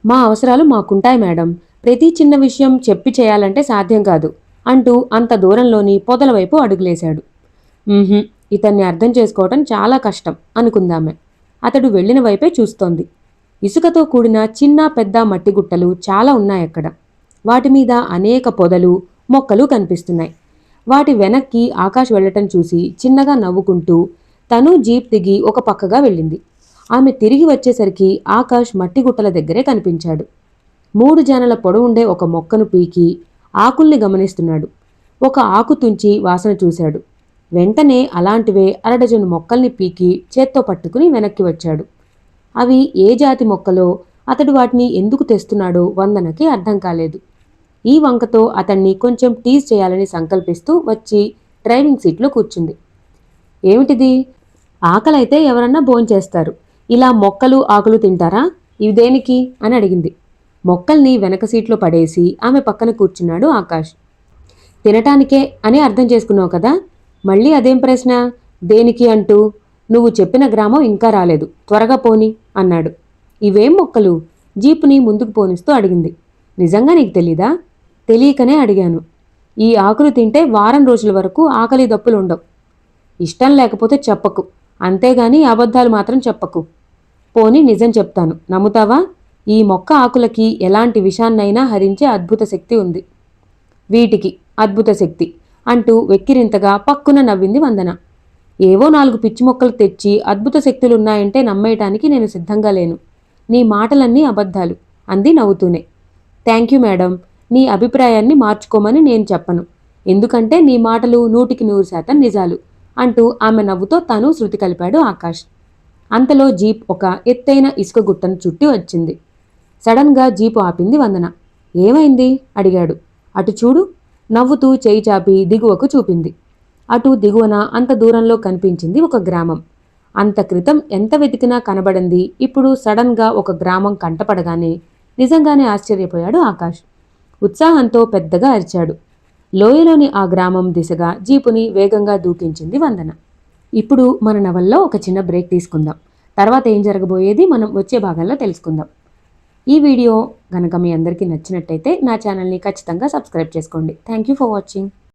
మా అవసరాలు మాకుంటాయి మేడం. ప్రతి చిన్న విషయం చెప్పి చేయాలంటే సాధ్యం కాదు అంటూ అంత దూరంలోని పొదల వైపు అడుగులేశాడు. ఇతన్ని అర్థం చేసుకోవటం చాలా కష్టం అనుకుందామె. అతడు వెళ్లిన వైపే చూస్తోంది. ఇసుకతో కూడిన చిన్న పెద్ద మట్టి గుట్టలు చాలా ఉన్నాయక్కడ. వాటి మీద అనేక పొదలు, మొక్కలు కనిపిస్తున్నాయి. వాటి వెనక్కి ఆకాష్ వెళ్లటం చూసి చిన్నగా నవ్వుకుంటూ తను జీప్ దిగి ఒక పక్కగా వెళ్ళింది. ఆమె తిరిగి వచ్చేసరికి ఆకాష్ మట్టి గుట్టల దగ్గరే కనిపించాడు. 3 జానల పొడవుండే ఒక మొక్కను పీకి ఆకుల్ని గమనిస్తున్నాడు. ఒక ఆకు తుంచి వాసన చూశాడు. వెంటనే అలాంటివే 1 డజను మొక్కల్ని పీకి చేత్తో పట్టుకుని వెనక్కి వచ్చాడు. అవి ఏ జాతి మొక్కలో, అతడు వాటిని ఎందుకు తెస్తున్నాడో వందనకి అర్థం కాలేదు. ఈ వంకతో అతన్ని కొంచెం టీజ్ చేయాలని సంకల్పిస్తూ వచ్చి డ్రైవింగ్ సీట్లో కూర్చుంది. ఏమిటిది? ఆకలైతే ఎవరన్నా భోంచేస్తారు, ఇలా మొక్కలు ఆకులు తింటారా? ఇవి దేనికి అని అడిగింది. మొక్కల్ని వెనక సీట్లో పడేసి ఆమె పక్కన కూర్చున్నాడు ఆకాష్. తినటానికే అని అర్థం చేసుకున్నావు కదా, మళ్ళీ అదేం ప్రశ్న? దేనికి అంటూ? నువ్వు చెప్పిన గ్రామం ఇంకా రాలేదు, త్వరగా పోని అన్నాడు. ఇవేం మొక్కలు? జీపుని ముందుకు పోనిస్తూ అడిగింది. నిజంగా నీకు తెలీదా? తెలియకనే అడిగాను. ఈ ఆకులు తింటే వారం రోజుల వరకు ఆకలి దప్పులు ఉండవు. ఇష్టం లేకపోతే చెప్పకు, అంతేగాని అబద్ధాలు మాత్రం చెప్పకు. పోని నిజం చెప్తాను, నమ్ముతావా? ఈ మొక్క ఆకులకి ఎలాంటి విషాన్నైనా హరించే అద్భుత శక్తి ఉంది. వీటికి అద్భుత శక్తి అంటూ వెక్కిరింతగా పక్కున నవ్వింది వందన. ఏవో 4 పిచ్చి మొక్కలు తెచ్చి అద్భుత శక్తులున్నాయంటే నమ్మేయటానికి నేను సిద్ధంగా లేను. నీ మాటలన్నీ అబద్ధాలు అంది నవ్వుతూనే. థ్యాంక్యూ మేడం, నీ అభిప్రాయాన్ని మార్చుకోమని నేను చెప్పను. ఎందుకంటే నీ మాటలు 100% నిజాలు అంటూ ఆమె నవ్వుతో తను శృతి కలిపాడు ఆకాష్. అంతలో జీప్ ఒక ఎత్తైన ఇసుక గుట్టను చుట్టి వచ్చింది. సడన్గా జీపు ఆపింది వందన. ఏమైంది అడిగాడు. అటు చూడు, నవ్వుతూ చేయి చాపి దిగువకు చూపింది. అటు దిగువన అంత దూరంలో కనిపించింది ఒక గ్రామం. అంత క్రితం ఎంత వెతికినా కనబడింది ఇప్పుడు సడన్గా ఒక గ్రామం కంటపడగానే నిజంగానే ఆశ్చర్యపోయాడు ఆకాష్. ఉత్సాహంతో పెద్దగా అరిచాడు. లోయలోని ఆ గ్రామం దిశగా జీపుని వేగంగా దూకించింది వందన. ఇప్పుడు మన నవల్లో ఒక చిన్న బ్రేక్ తీసుకుందాం. తర్వాత ఏం జరగబోయేది మనం వచ్చే భాగంలో తెలుసుకుందాం. ఈ వీడియో గనక మీ అందరికీ నచ్చినట్టయితే నా ఛానల్ని ఖచ్చితంగా సబ్స్క్రైబ్ చేసుకోండి. Thank you for watching.